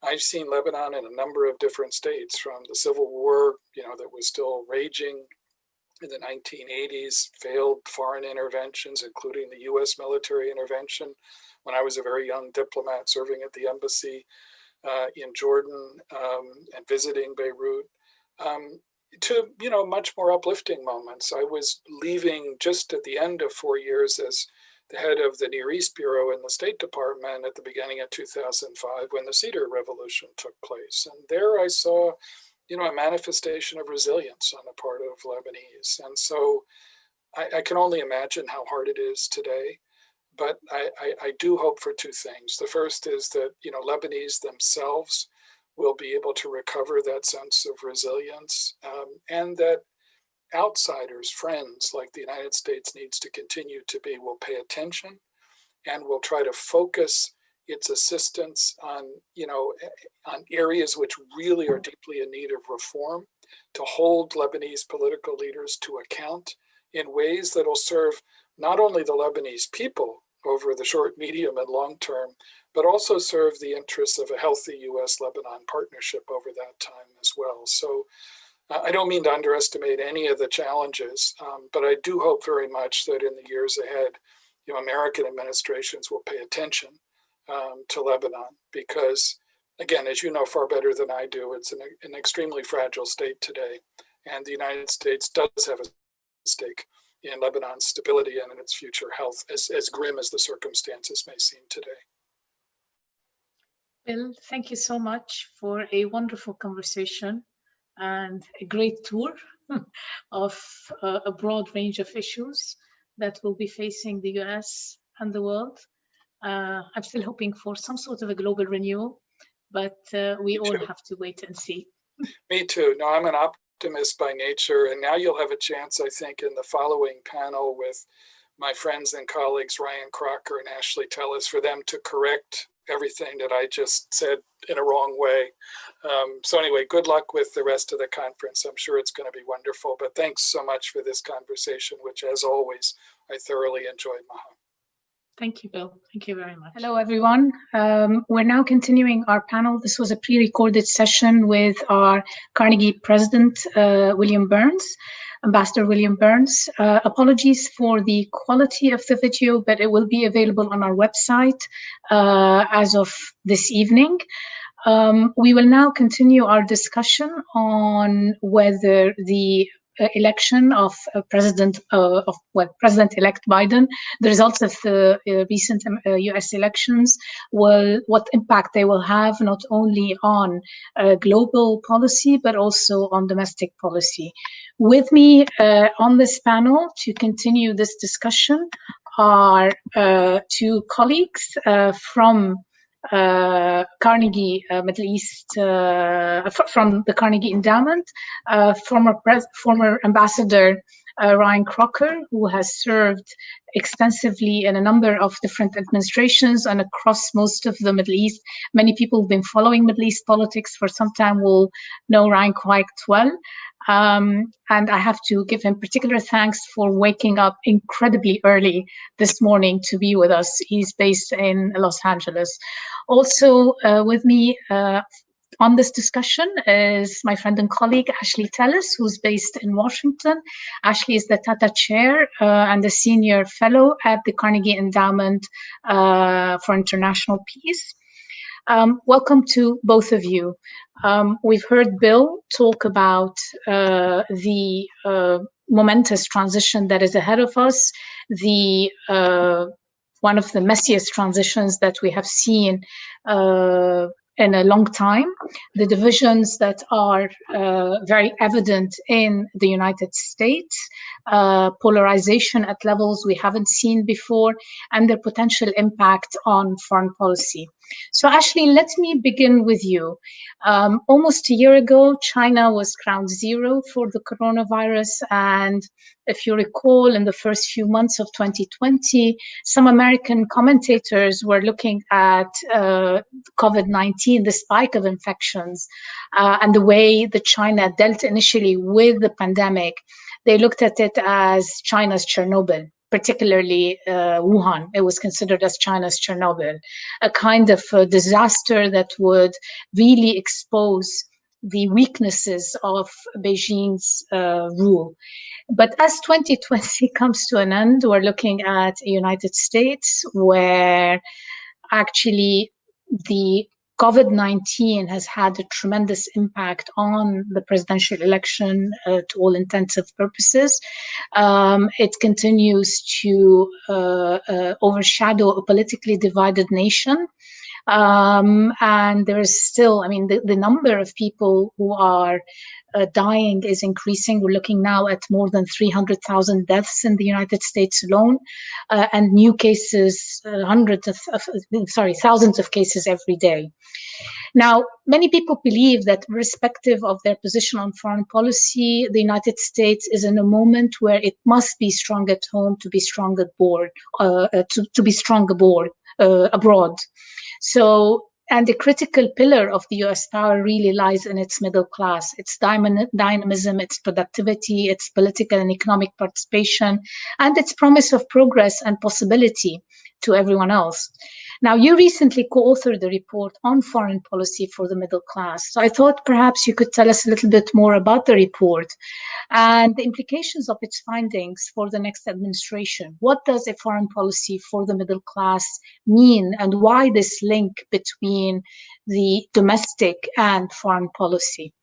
I've seen Lebanon in a number of different states, from the civil war, that was still raging in the 1980s, failed foreign interventions, including the US military intervention when I was a very young diplomat serving at the embassy in Jordan and visiting Beirut, to much more uplifting moments. I was leaving just at the end of 4 years as the head of the Near East Bureau in the State Department at the beginning of 2005 when the Cedar Revolution took place. And there I saw, a manifestation of resilience on the part of Lebanese. And so I can only imagine how hard it is today. But I do hope for two things. The first is that, Lebanese themselves will be able to recover that sense of resilience, and that outsiders, friends like the United States needs to continue to be, will pay attention and will try to focus its assistance on, on areas which really are deeply in need of reform, to hold Lebanese political leaders to account in ways that will serve not only the Lebanese people over the short, medium, and long term, but also serve the interests of a healthy U.S.-Lebanon partnership over that time as well. So I don't mean to underestimate any of the challenges, but I do hope very much that in the years ahead, American administrations will pay attention to Lebanon, because, again, as you know far better than I do, it's an extremely fragile state today, and the United States does have a stake in Lebanon's stability and in its future health, as grim as the circumstances may seem today. Bill, thank you so much for a wonderful conversation and a great tour of a broad range of issues that will be facing the US and the world. I'm still hoping for some sort of a global renewal, but we all have to wait and see. Me too. No, I'm an optimist by nature, and now you'll have a chance, I think, in the following panel with my friends and colleagues Ryan Crocker and Ashley Tellis, for them to correct everything that I just said in a wrong way. So anyway, good luck with the rest of the conference. I'm sure it's going to be wonderful, but thanks so much for this conversation, which, as always, I thoroughly enjoyed, Maha. Thank you, Bill. Thank you very much. Hello, everyone. We're now continuing our panel. This was a pre-recorded session with our Carnegie president, William Burns, Ambassador William Burns. Apologies for the quality of the video, but it will be available on our website as of this evening. We will now continue our discussion on whether the election of President-elect Biden, the results of the recent U.S. elections, what impact they will have not only on global policy but also on domestic policy. With me on this panel to continue this discussion are two colleagues from Carnegie Middle East, from the Carnegie Endowment, former Ambassador Ryan Crocker, who has served extensively in a number of different administrations and across most of the Middle East. Many people who've been following Middle East politics for some time will know Ryan quite well. And I have to give him particular thanks for waking up incredibly early this morning to be with us. He's based in Los Angeles. Also with me on this discussion is my friend and colleague, Ashley Tellis, who's based in Washington. Ashley is the Tata Chair and a Senior Fellow at the Carnegie Endowment for International Peace. Welcome to both of you. We've heard Bill talk about the momentous transition that is ahead of us, one of the messiest transitions that we have seen in a long time, the divisions that are very evident in the United States, polarization at levels we haven't seen before, and their potential impact on foreign policy. So Ashley, let me begin with you. Almost a year ago, China was ground zero for the coronavirus. And if you recall, in the first few months of 2020, some American commentators were looking at COVID-19, the spike of infections, and the way that China dealt initially with the pandemic. They looked at it as China's Chernobyl. Particularly Wuhan, it was considered as China's Chernobyl, a kind of disaster that would really expose the weaknesses of Beijing's rule. But as 2020 comes to an end, we're looking at a United States where actually the COVID-19 has had a tremendous impact on the presidential election to all intensive purposes. It continues to overshadow a politically divided nation. And there is still, I mean, the number of people who are dying is increasing. We're looking now at more than 300,000 deaths in the United States alone, and new cases, thousands of cases every day. Now, many people believe that irrespective of their position on foreign policy, the United States is in a moment where it must be strong at home to be strong abroad, abroad. So, and the critical pillar of the US power really lies in its middle class, its dynamism, its productivity, its political and economic participation, and its promise of progress and possibility to everyone else. Now, you recently co-authored a report on foreign policy for the middle class. So I thought perhaps you could tell us a little bit more about the report and the implications of its findings for the next administration. What does a foreign policy for the middle class mean, and why this link between the domestic and foreign policy?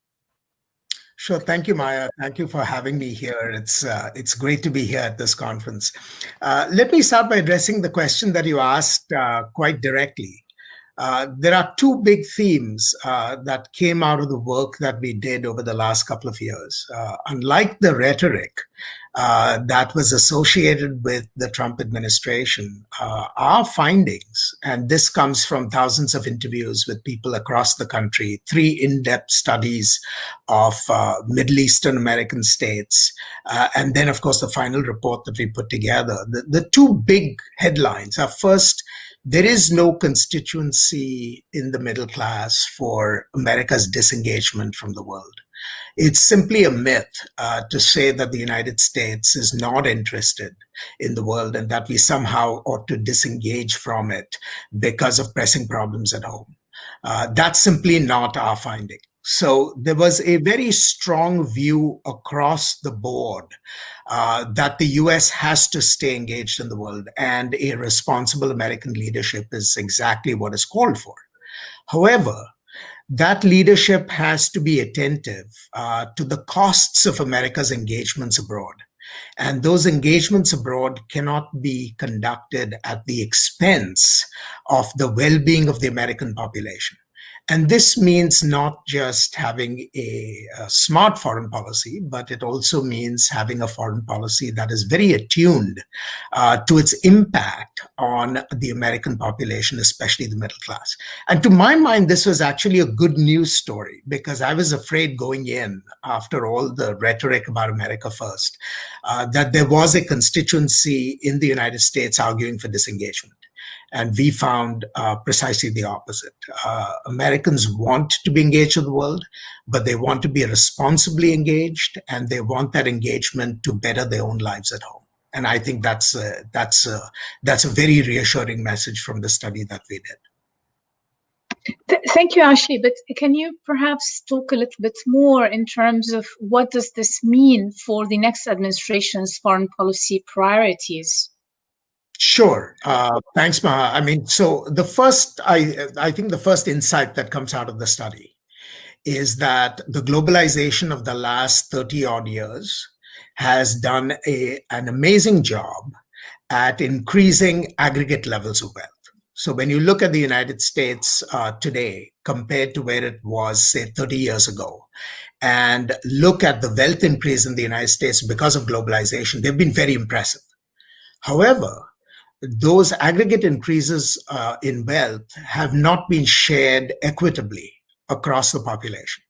Sure. Thank you, Maya. Thank you for having me here. It's great to be here at this conference. Let me start by addressing the question that you asked quite directly. There are two big themes that came out of the work that we did over the last couple of years. Unlike the rhetoric that was associated with the Trump administration, our findings, and this comes from thousands of interviews with people across the country, 3 in-depth studies of Middle Eastern American states, and then, of course, the final report that we put together. The two big headlines are, first, there is no constituency in the middle class for America's disengagement from the world. It's simply a myth to say that the United States is not interested in the world and that we somehow ought to disengage from it because of pressing problems at home. That's simply not our finding. So there was a very strong view across the board that the US has to stay engaged in the world, and a responsible American leadership is exactly what is called for. However, that leadership has to be attentive to the costs of America's engagements abroad. And those engagements abroad cannot be conducted at the expense of the well-being of the American population. And this means not just having a smart foreign policy, but it also means having a foreign policy that is very attuned to its impact on the American population, especially the middle class. And to my mind, this was actually a good news story, because I was afraid going in, after all the rhetoric about America first, that there was a constituency in the United States arguing for disengagement. And we found precisely the opposite. Americans want to be engaged with the world, but they want to be responsibly engaged, and they want that engagement to better their own lives at home. And I think that's a very reassuring message from the study that we did. Thank you, Ashley. But can you perhaps talk a little bit more in terms of what does this mean for the next administration's foreign policy priorities? Sure. Thanks, Maha. I mean, so the first, I think the first insight that comes out of the study is that the globalization of the last 30 odd years has done an amazing job at increasing aggregate levels of wealth. So when you look at the United States today compared to where it was, say, 30 years ago, and look at the wealth increase in the United States because of globalization, they've been very impressive. However, those aggregate increases in wealth have not been shared equitably across the population.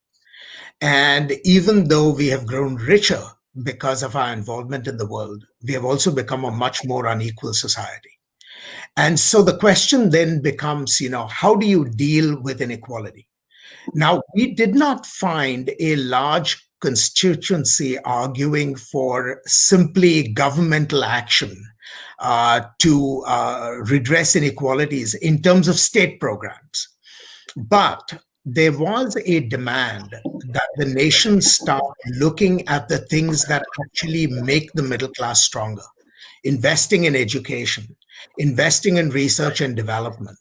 And even though we have grown richer because of our involvement in the world, we have also become a much more unequal society. And so the question then becomes, how do you deal with inequality? Now, we did not find a large constituency arguing for simply governmental action to redress inequalities in terms of state programs. But there was a demand that the nation start looking at the things that actually make the middle class stronger, investing in education, investing in research and development,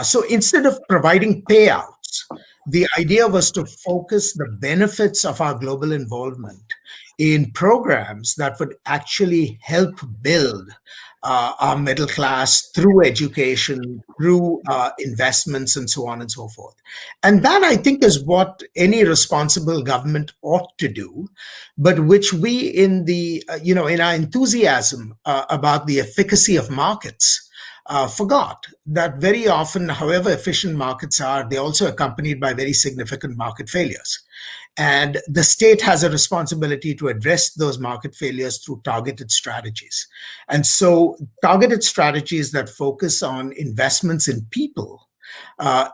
So instead of providing payouts, the idea was to focus the benefits of our global involvement in programs that would actually help build our middle class through education, through investments, and so on and so forth. And that, I think, is what any responsible government ought to do, but which we, in the in our enthusiasm about the efficacy of markets, forgot that very often, however efficient markets are, they're also accompanied by very significant market failures. And the state has a responsibility to address those market failures through targeted strategies. And so targeted strategies that focus on investments in people,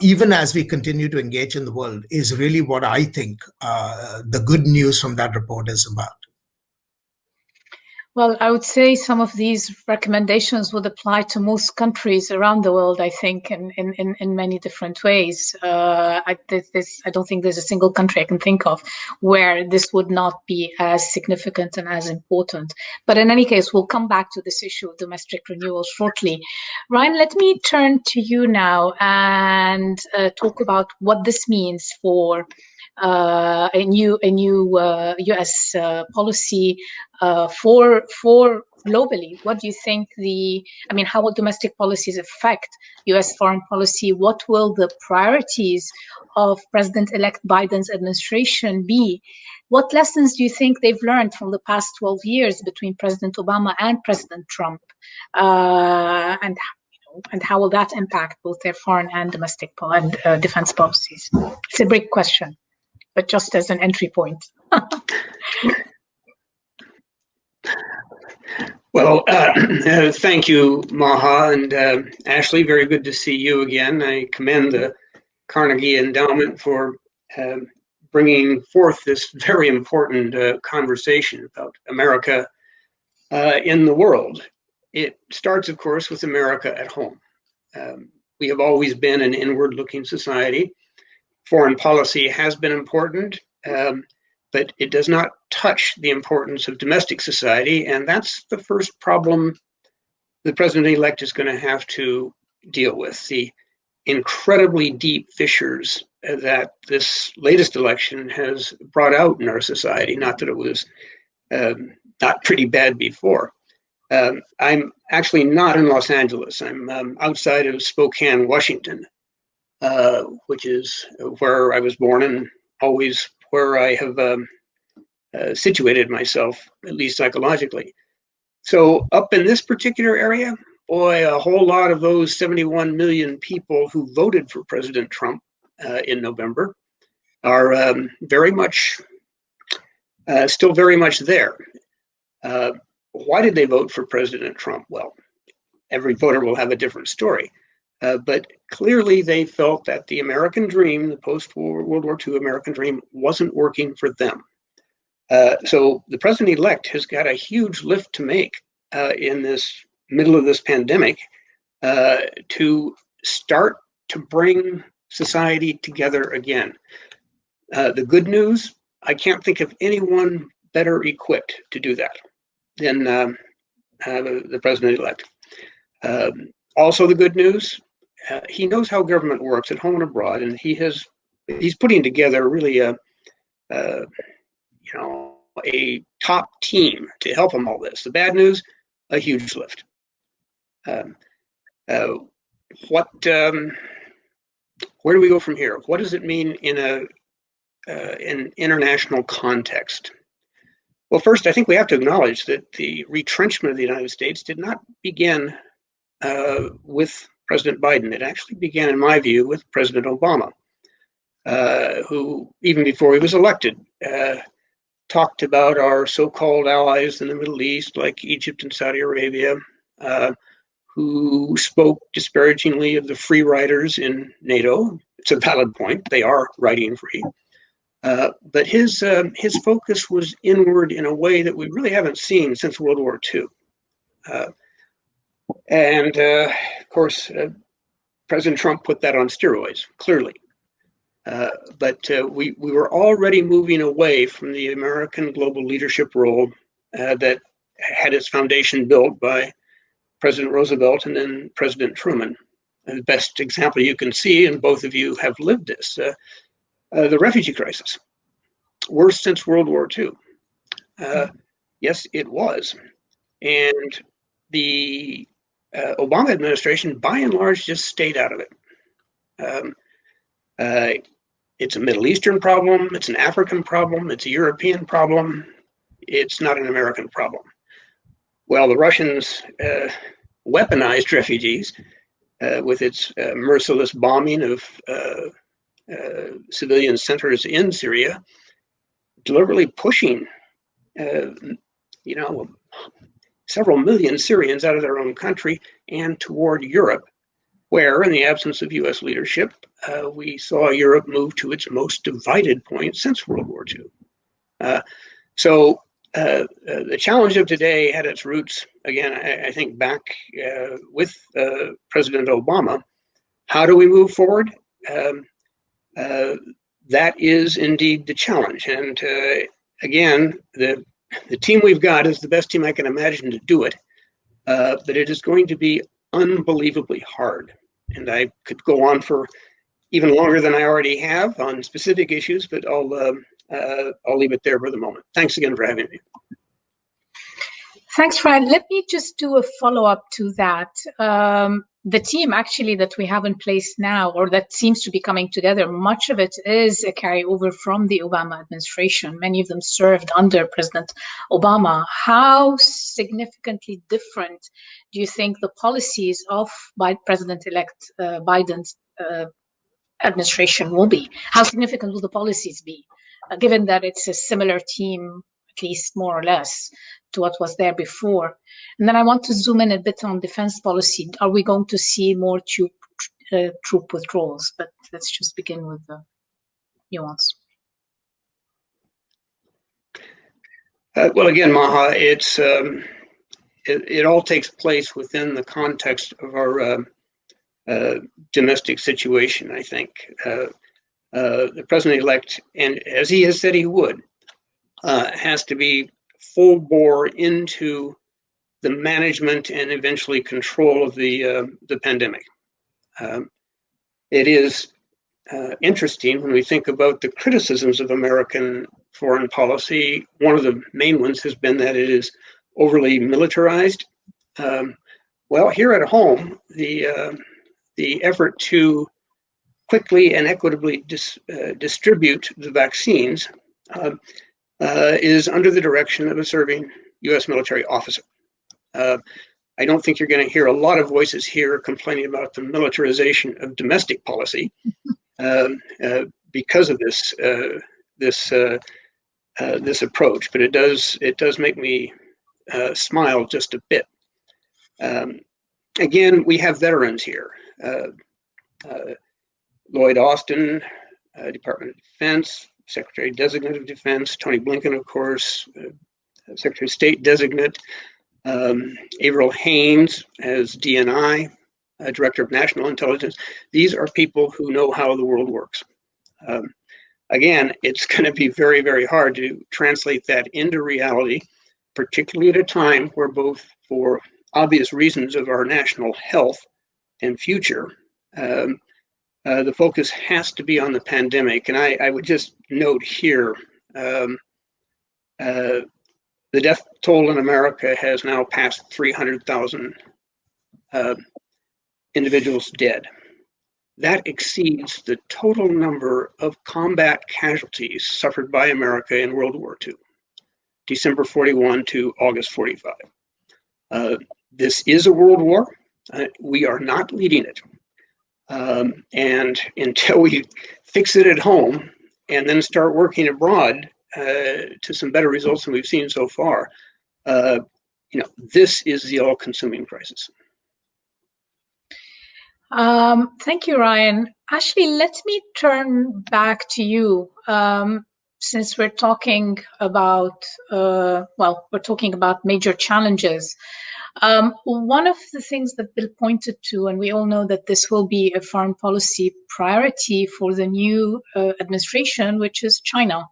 even as we continue to engage in the world, is really what I think the good news from that report is about. Well, I would say some of these recommendations would apply to most countries around the world, I think, in many different ways. I don't think there's a single country I can think of where this would not be as significant and as important. But in any case, we'll come back to this issue of domestic renewal shortly. Ryan, let me turn to you now and talk about what this means for a new U.S. policy for globally. What do you think how will domestic policies affect U.S. foreign policy? What will the priorities of President-elect Biden's administration be? What lessons do you think they've learned from the past 12 years between President Obama and President Trump? And how will that impact both their foreign and domestic and defense policies? It's a big question, but just as an entry point. Well, thank you, Maha, and Ashley, very good to see you again. I commend the Carnegie Endowment for bringing forth this very important conversation about America in the world. It starts, of course, with America at home. We have always been an inward-looking society. Foreign policy has been important, but it does not touch the importance of domestic society, and that's the first problem the president-elect is going to have to deal with, the incredibly deep fissures that this latest election has brought out in our society, not that it was not pretty bad before. I'm actually not in Los Angeles. I'm outside of Spokane, Washington, which is where I was born and always where I have situated myself, at least psychologically. So up in this particular area, boy, a whole lot of those 71 million people who voted for President Trump in November are very much, still very much there. Why did they vote for President Trump? Well, every voter will have a different story. But clearly they felt that the American dream, the post-World War II American dream, wasn't working for them. So the president-elect has got a huge lift to make in this middle of this pandemic to start to bring society together again. The good news, I can't think of anyone better equipped to do that than the president-elect. Also the good news, he knows how government works at home and abroad, and he's putting together really a top team to help him all this. The bad news, a huge lift. Where do we go from here? What does it mean in an international context? Well, first, I think we have to acknowledge that the retrenchment of the United States did not begin with President Biden. It actually began, in my view, with President Obama, who, even before he was elected, talked about our so-called allies in the Middle East, like Egypt and Saudi Arabia, who spoke disparagingly of the free riders in NATO. It's a valid point. They are riding free. But his focus was inward in a way that we really haven't seen since World War II. And of course, President Trump put that on steroids, clearly. But we were already moving away from the American global leadership role that had its foundation built by President Roosevelt and then President Truman. the best example you can see, and both of you have lived this, the refugee crisis. Worst since World War II. Yes, it was. And the Obama administration, by and large, just stayed out of it. It's a Middle Eastern problem, it's an African problem, it's a European problem, it's not an American problem. Well, the Russians weaponized refugees with its merciless bombing of civilian centers in Syria, deliberately pushing, several million Syrians out of their own country and toward Europe, where, in the absence of U.S. leadership, we saw Europe move to its most divided point since World War II. So the challenge of today had its roots, again, I think, back with President Obama. How do we move forward? That is indeed the challenge. And again, the team we've got is the best team I can imagine to do it. But it is going to be unbelievably hard. And I could go on for even longer than I already have on specific issues, but I'll leave it there for the moment. Thanks again for having me. Thanks, Ryan. Let me just do a follow-up to that. The team actually that we have in place now, or that seems to be coming together, much of it is a carryover from the Obama administration. Many of them served under President Obama. How significantly different do you think the policies of President-elect Biden's administration will be? How significant will the policies be, given that it's a similar team, at least more or less, to what was there before? And then I want to zoom in a bit on defense policy. Are we going to see more troop withdrawals? But let's just begin with the nuance. Well, again, Maha, it all takes place within the context of our domestic situation, I think. The president-elect, and as he has said he would, has to be full bore into the management and eventually control of the pandemic. It is interesting when we think about the criticisms of American foreign policy. One of the main ones has been that it is overly militarized. Well, here at home, the effort to quickly and equitably distribute the vaccines is under the direction of a serving U.S. military officer. I don't think you're going to hear a lot of voices here complaining about the militarization of domestic policy because of this approach, but it does make me smile just a bit. Again, we have veterans here. Lloyd Austin, Department of Defense, Secretary Designate of Defense, Tony Blinken, of course, Secretary of State Designate, Avril Haines as DNI, Director of National Intelligence. These are people who know how the world works. Again, it's going to be very, very hard to translate that into reality, particularly at a time where both for obvious reasons of our national health and future, the focus has to be on the pandemic. And I would just note here, the death toll in America has now passed 300,000 individuals dead. That exceeds the total number of combat casualties suffered by America in World War II, December 41 to August 45. This is a world war. We are not leading it. And until we fix it at home and then start working abroad to some better results than we've seen so far, this is the all-consuming crisis. Thank you, Ryan. Ashley, let me turn back to you. Since we're talking about, major challenges. One of the things that Bill pointed to, and we all know that this will be a foreign policy priority for the new administration, which is China.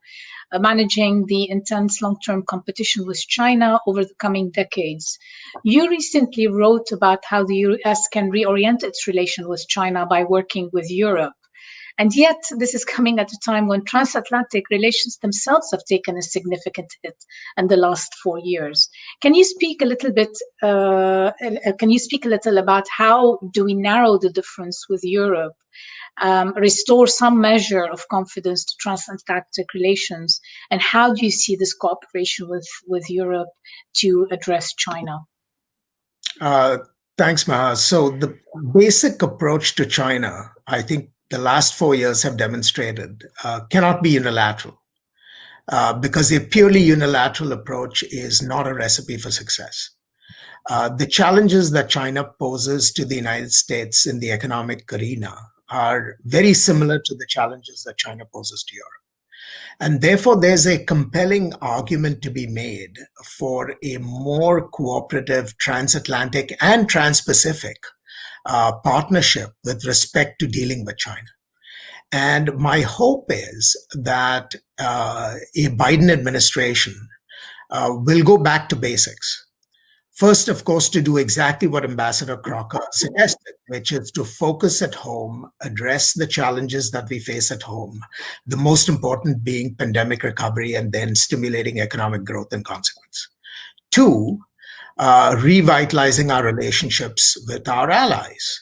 managing the intense long-term competition with China over the coming decades. You recently wrote about how the US can reorient its relation with China by working with Europe. And yet, this is coming at a time when transatlantic relations themselves have taken a significant hit in the last 4 years. Can you speak a little bit? Can you speak a little about how do we narrow the difference with Europe, restore some measure of confidence to transatlantic relations, and how do you see this cooperation with Europe to address China? Thanks, Maha. So the basic approach to China, I think, the last 4 years have demonstrated cannot be unilateral because a purely unilateral approach is not a recipe for success. The challenges that China poses to the United States in the economic arena are very similar to the challenges that China poses to Europe. And therefore, there's a compelling argument to be made for a more cooperative transatlantic and trans-Pacific partnership with respect to dealing with China. And my hope is that a Biden administration will go back to basics. First, of course, to do exactly what Ambassador Crocker suggested, which is to focus at home, address the challenges that we face at home, the most important being pandemic recovery and then stimulating economic growth in consequence. Two, revitalizing our relationships with our allies.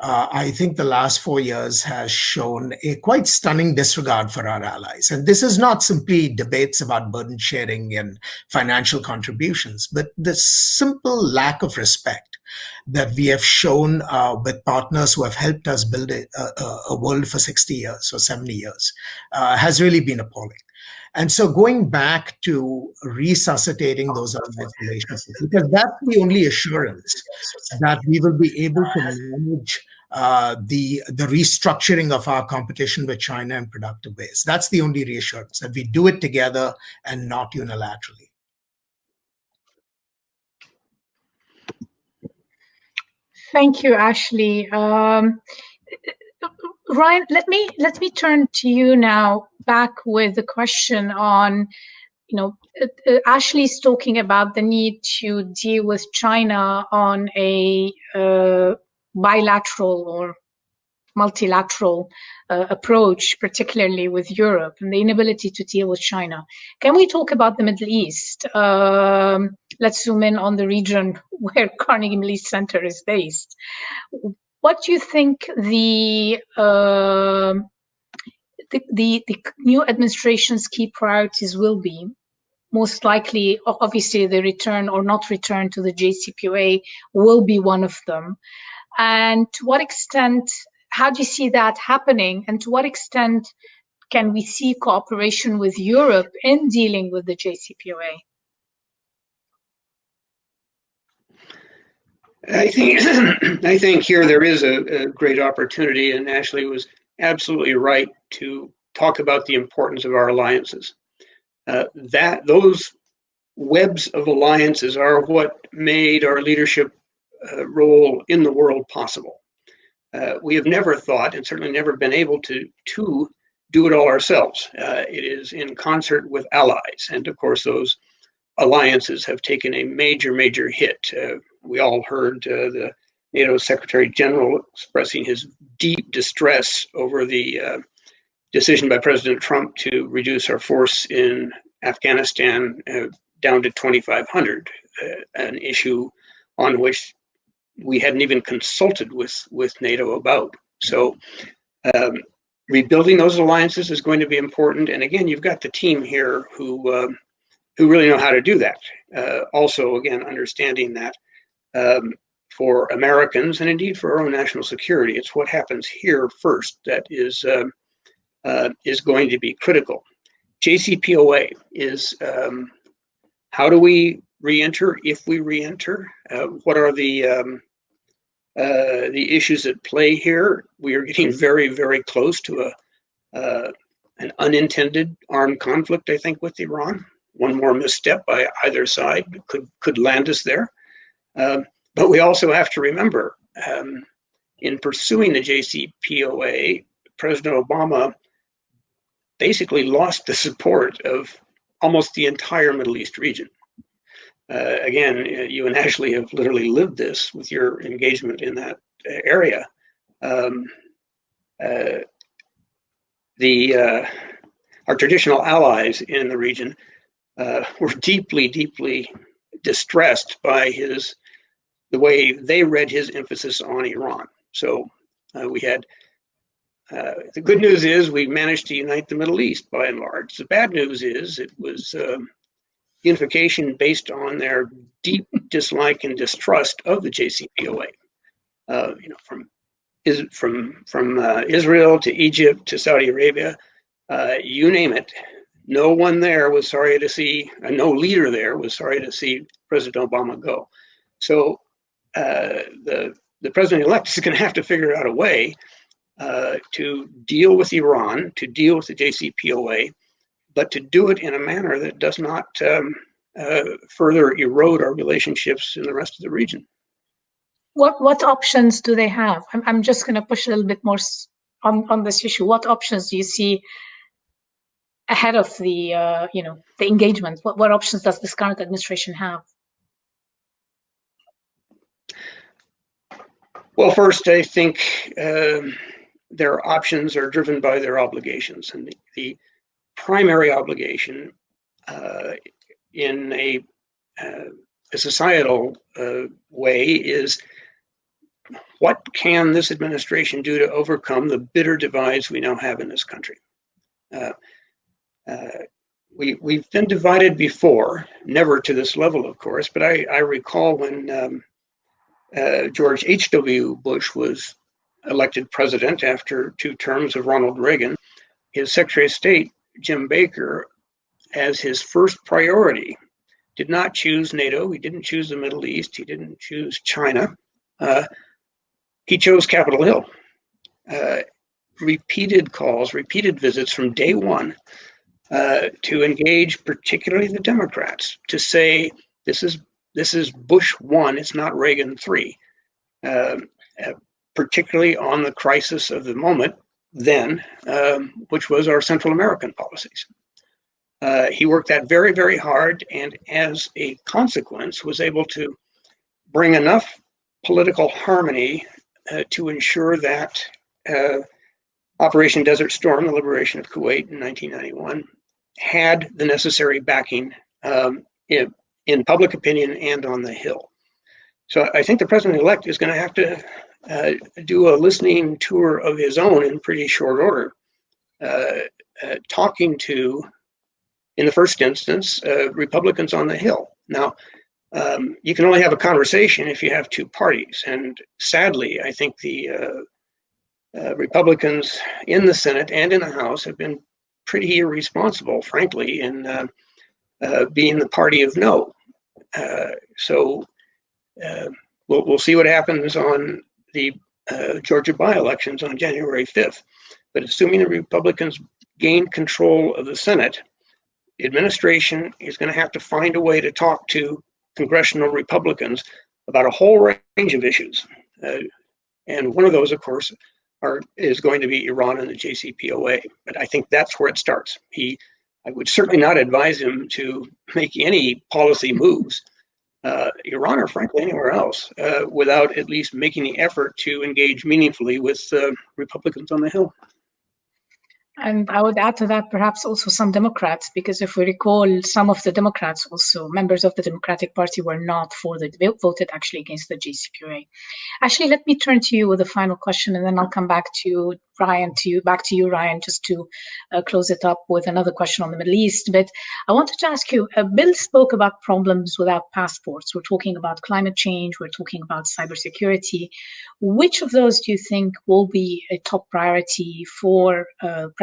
I think the last 4 years has shown a quite stunning disregard for our allies. And this is not simply debates about burden sharing and financial contributions, but the simple lack of respect that we have shown with partners who have helped us build a world for 60 years or 70 years has really been appalling. And so going back to resuscitating those alliance relationships, because that's the only assurance that we will be able to manage the restructuring of our competition with China in productive ways. That's the only reassurance, that we do it together and not unilaterally. Thank you, Ashley. Ryan, let me turn to you now, back with the question on, Ashley's talking about the need to deal with China on a bilateral or multilateral approach, particularly with Europe, and the inability to deal with China. Can we talk about the Middle East? Let's zoom in on the region where Carnegie Middle East Center is based. What do you think the new administration's key priorities will be? Most likely, obviously, the return or not return to the JCPOA will be one of them. And to what extent, how do you see that happening? And to what extent can we see cooperation with Europe in dealing with the JCPOA? I think here there is a great opportunity, and Ashley was absolutely right to talk about the importance of our alliances. Those webs of alliances are what made our leadership role in the world possible. We have never thought, and certainly never been able to do it all ourselves. It is in concert with allies, and of course those alliances have taken a major hit. We all heard the NATO Secretary General expressing his deep distress over the decision by President Trump to reduce our force in Afghanistan down to 2,500, an issue on which we hadn't even consulted with NATO about. So rebuilding those alliances is going to be important. And again, you've got the team here who really know how to do that. Also, again, understanding that for Americans and indeed for our own national security, it's what happens here first that is going to be critical. JCPOA is how do we re-enter if we re-enter? What are the issues at play here? We are getting very close to an unintended armed conflict, I think, with Iran. One more misstep by either side could land us there. But we also have to remember, in pursuing the JCPOA, President Obama basically lost the support of almost the entire Middle East region. Again, you and Ashley have literally lived this with your engagement in that area. Our traditional allies in the region were deeply, deeply distressed by the way they read his emphasis on Iran. So we had the good news is we managed to unite the Middle East by and large. The bad news is it was unification based on their deep dislike and distrust of the JCPOA. From Israel to Egypt to Saudi Arabia, you name it. No one there was sorry to see, no leader there was sorry to see President Obama go. So the president-elect is going to have to figure out a way to deal with Iran, to deal with the JCPOA, but to do it in a manner that does not further erode our relationships in the rest of the region. What options do they have? I'm just going to push a little bit more on this issue. What options do you see ahead of the the engagement? What options does this current administration have? Well, first, I think their options are driven by their obligations, and the primary obligation in a societal way is what can this administration do to overcome the bitter divides we now have in this country? We've been divided before, never to this level, of course, but I recall when George H.W. Bush was elected president after 2 terms of Ronald Reagan, his Secretary of State, Jim Baker, as his first priority, did not choose NATO. He didn't choose the Middle East. He didn't choose China. He chose Capitol Hill. Repeated calls, repeated visits from day one to engage particularly the Democrats to say, this is Bush 1, it's not Reagan 3, particularly on the crisis of the moment then, which was our Central American policies. He worked that very, very hard, and as a consequence was able to bring enough political harmony to ensure that Operation Desert Storm, the liberation of Kuwait in 1991, had the necessary backing in public opinion and on the Hill. So I think the president-elect is going to have to do a listening tour of his own in pretty short order, talking to, in the first instance, Republicans on the Hill. Now, you can only have a conversation if you have 2 parties. And sadly, I think the Republicans in the Senate and in the House have been pretty irresponsible, frankly, in being the party of no. So we'll see what happens on the Georgia by-elections on January 5th. But assuming the Republicans gain control of the Senate, the administration is going to have to find a way to talk to congressional Republicans about a whole range of issues. And one of those, of course, is going to be Iran and the JCPOA. But I think that's where it starts. I would certainly not advise him to make any policy moves, Iran or frankly anywhere else, without at least making the effort to engage meaningfully with Republicans on the Hill. And I would add to that perhaps also some Democrats, because if we recall, some of the Democrats also, members of the Democratic Party, were not for voted actually against the JCPOA. Actually, let me turn to you with a final question, and then I'll come back to you, Ryan, Ryan, just to close it up with another question on the Middle East. But I wanted to ask you, Bill spoke about problems without passports. We're talking about climate change. We're talking about cybersecurity. Which of those do you think will be a top priority for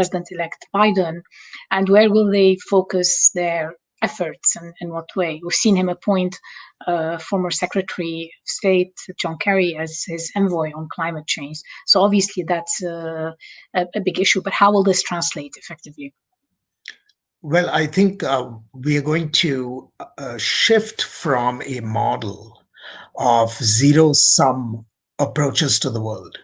President-elect Biden, and where will they focus their efforts, and in what way? We've seen him appoint former Secretary of State John Kerry as his envoy on climate change. So obviously that's a big issue, but how will this translate effectively? Well, I think we are going to shift from a model of zero-sum approaches to the world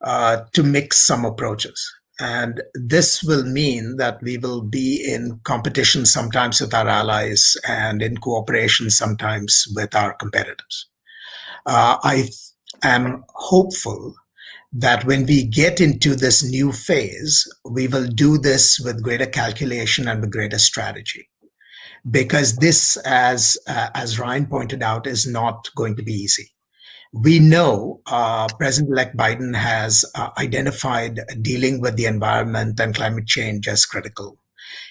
to mix-sum approaches. And this will mean that we will be in competition sometimes with our allies and in cooperation sometimes with our competitors. I am hopeful that when we get into this new phase, we will do this with greater calculation and with greater strategy. Because this, as Ryan pointed out, is not going to be easy. We know President-elect Biden has identified dealing with the environment and climate change as critical.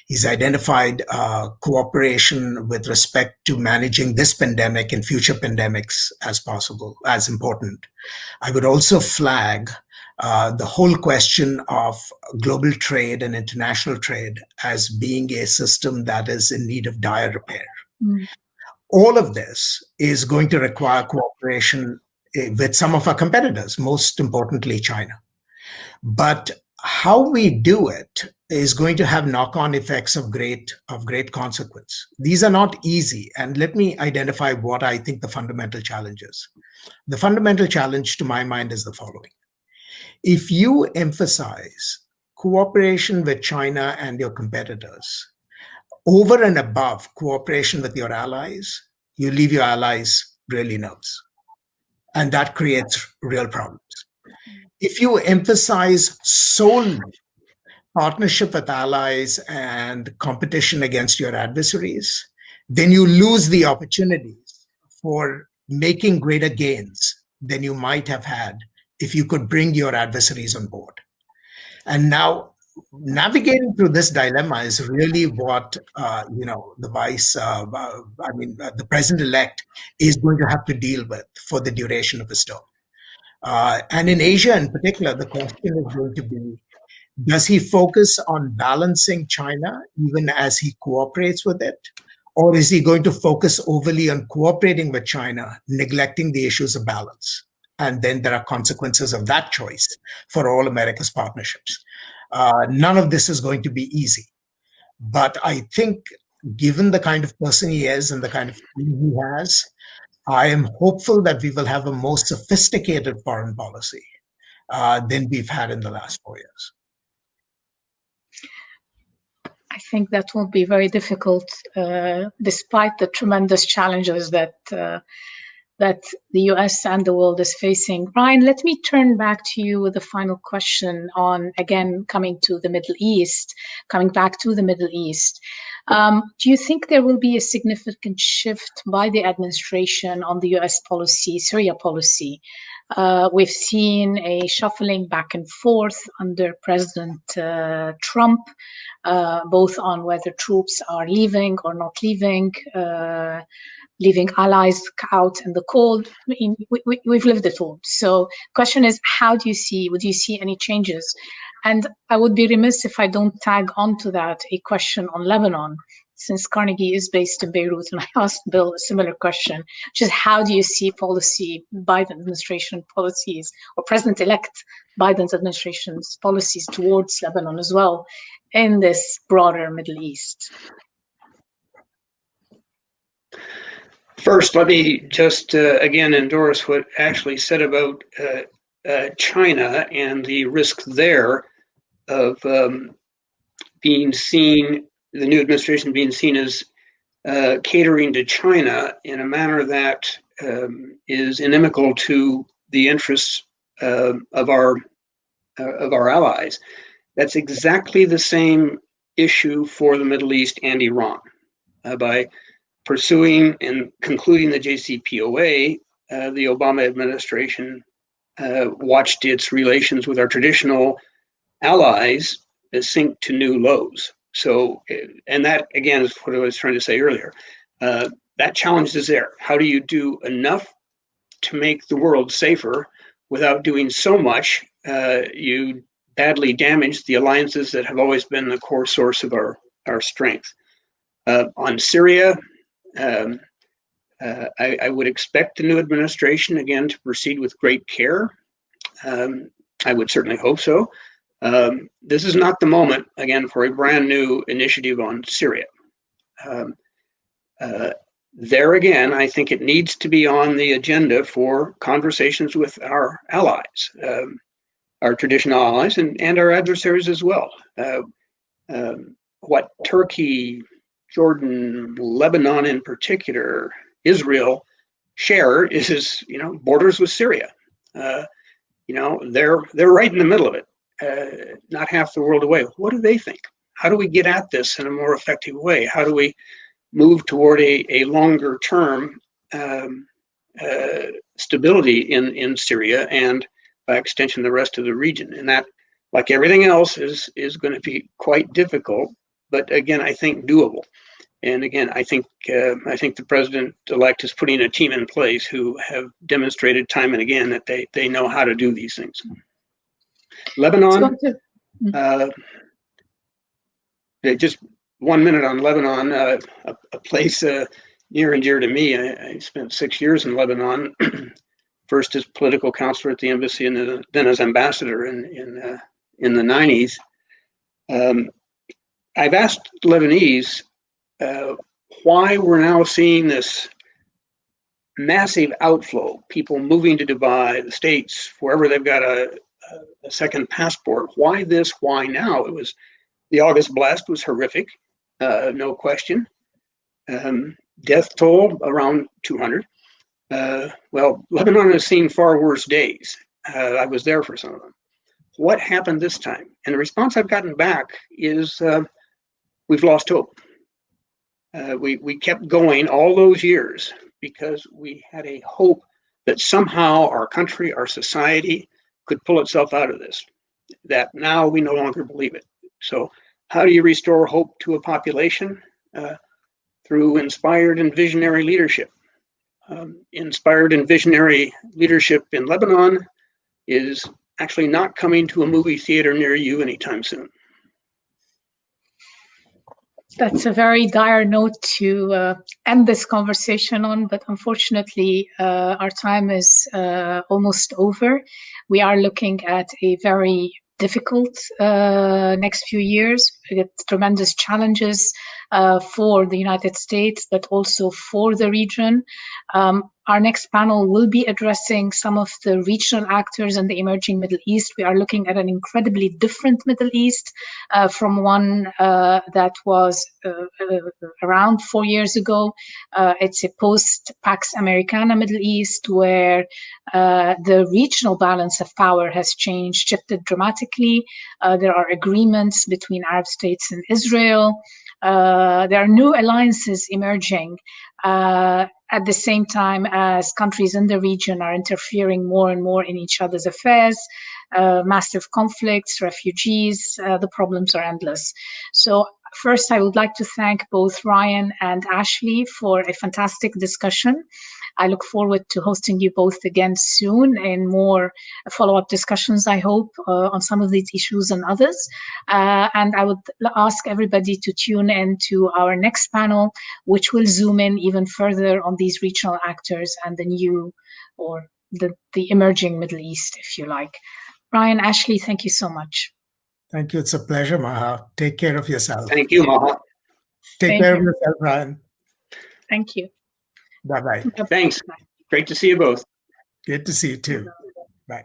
He's identified cooperation with respect to managing this pandemic and future pandemics as possible, as important. I would also flag the whole question of global trade and international trade as being a system that is in need of dire repair. Mm. All of this is going to require cooperation with some of our competitors, most importantly, China. But how we do it is going to have knock-on effects of great consequence. These are not easy. And let me identify what I think the fundamental challenge is. The fundamental challenge to my mind is the following. If you emphasize cooperation with China and your competitors over and above cooperation with your allies, you leave your allies really nervous. And that creates real problems. If you emphasize solely partnership with allies and competition against your adversaries, then you lose the opportunities for making greater gains than you might have had if you could bring your adversaries on board. And now navigating through this dilemma is really what the president-elect is going to have to deal with for the duration of his term. And in Asia in particular, the question is going to be, does he focus on balancing China even as he cooperates with it? Or is he going to focus overly on cooperating with China, neglecting the issues of balance? And then there are consequences of that choice for all America's partnerships. None of this is going to be easy. But I think given the kind of person he is and the kind of team he has, I am hopeful that we will have a more sophisticated foreign policy than we've had in the last 4 years. I think that will be very difficult, despite the tremendous challenges that the US and the world is facing. Ryan, let me turn back to you with a final question on, again, coming back to the Middle East. Do you think there will be a significant shift by the administration on the US policy, Syria policy? We've seen a shuffling back and forth under President Trump, both on whether troops are leaving or not leaving, leaving allies out in the cold. I mean, we've lived it all. So question is, would you see any changes? And I would be remiss if I don't tag onto that a question on Lebanon, since Carnegie is based in Beirut, and I asked Bill a similar question, which is, how do you see Biden administration policies, or President-elect Biden's administration's policies towards Lebanon as well in this broader Middle East? First, let me just again endorse what Ashley said about China and the risk there of being seen, the new administration being seen as catering to China in a manner that is inimical to the interests of our allies. That's exactly the same issue for the Middle East and Iran. By pursuing and concluding the JCPOA, the Obama administration watched its relations with our traditional allies sink to new lows. So, and that again is what I was trying to say earlier. That challenge is there. How do you do enough to make the world safer without doing so much you badly damage the alliances that have always been the core source of our strength? On Syria, I would expect the new administration, again, to proceed with great care. I would certainly hope so. This is not the moment, again, for a brand new initiative on Syria. There again, I think it needs to be on the agenda for conversations with our allies. our traditional allies and our adversaries as well. What Turkey, Jordan, Lebanon in particular, Israel share is borders with Syria. They're right in the middle of it, not half the world away. What do they think? How do we get at this in a more effective way? How do we move toward a longer term stability in Syria and by extension the rest of the region? And that, like everything else, is going to be quite difficult, but again, I think doable. And again, I think the president-elect is putting a team in place who have demonstrated time and again that they know how to do these things. Lebanon, just 1 minute on Lebanon, a place near and dear to me. I spent 6 years in Lebanon, first as political counselor at the embassy and then as ambassador in the 90s. I've asked Lebanese why we're now seeing this massive outflow, people moving to Dubai, the States, wherever they've got a second passport. Why this? Why now? It was the August blast was horrific, no question. Death toll around 200. Well, Lebanon has seen far worse days. I was there for some of them. What happened this time? And the response I've gotten back is we've lost hope. We kept going all those years because we had a hope that somehow our country, our society could pull itself out of this. That now we no longer believe it. So how do you restore hope to a population? Through inspired and visionary leadership. Inspired and visionary leadership in Lebanon is actually not coming to a movie theater near you anytime soon. That's a very dire note to end this conversation on, but unfortunately, our time is almost over. We are looking at a very difficult next few years with tremendous challenges for the United States, but also for the region. Our next panel will be addressing some of the regional actors in the emerging Middle East. We are looking at an incredibly different Middle East from one that was around 4 years ago. It's a post-Pax Americana Middle East where the regional balance of power has changed, shifted dramatically. There are agreements between Arab states and Israel. There are new alliances emerging at the same time as countries in the region are interfering more and more in each other's affairs, massive conflicts, refugees, the problems are endless. So first, I would like to thank both Ryan and Ashley for a fantastic discussion. I look forward to hosting you both again soon in more follow-up discussions, I hope, on some of these issues and others. And I would ask everybody to tune in to our next panel, which will zoom in even further on these regional actors and the new or the emerging Middle East, if you like. Ryan, Ashley, thank you so much. Thank you. It's a pleasure, Maha. Take care of yourself. Thank you, Maha. Take care of yourself, Ryan. Thank you. Bye-bye. Thanks. Great to see you both. Good to see you too. Bye.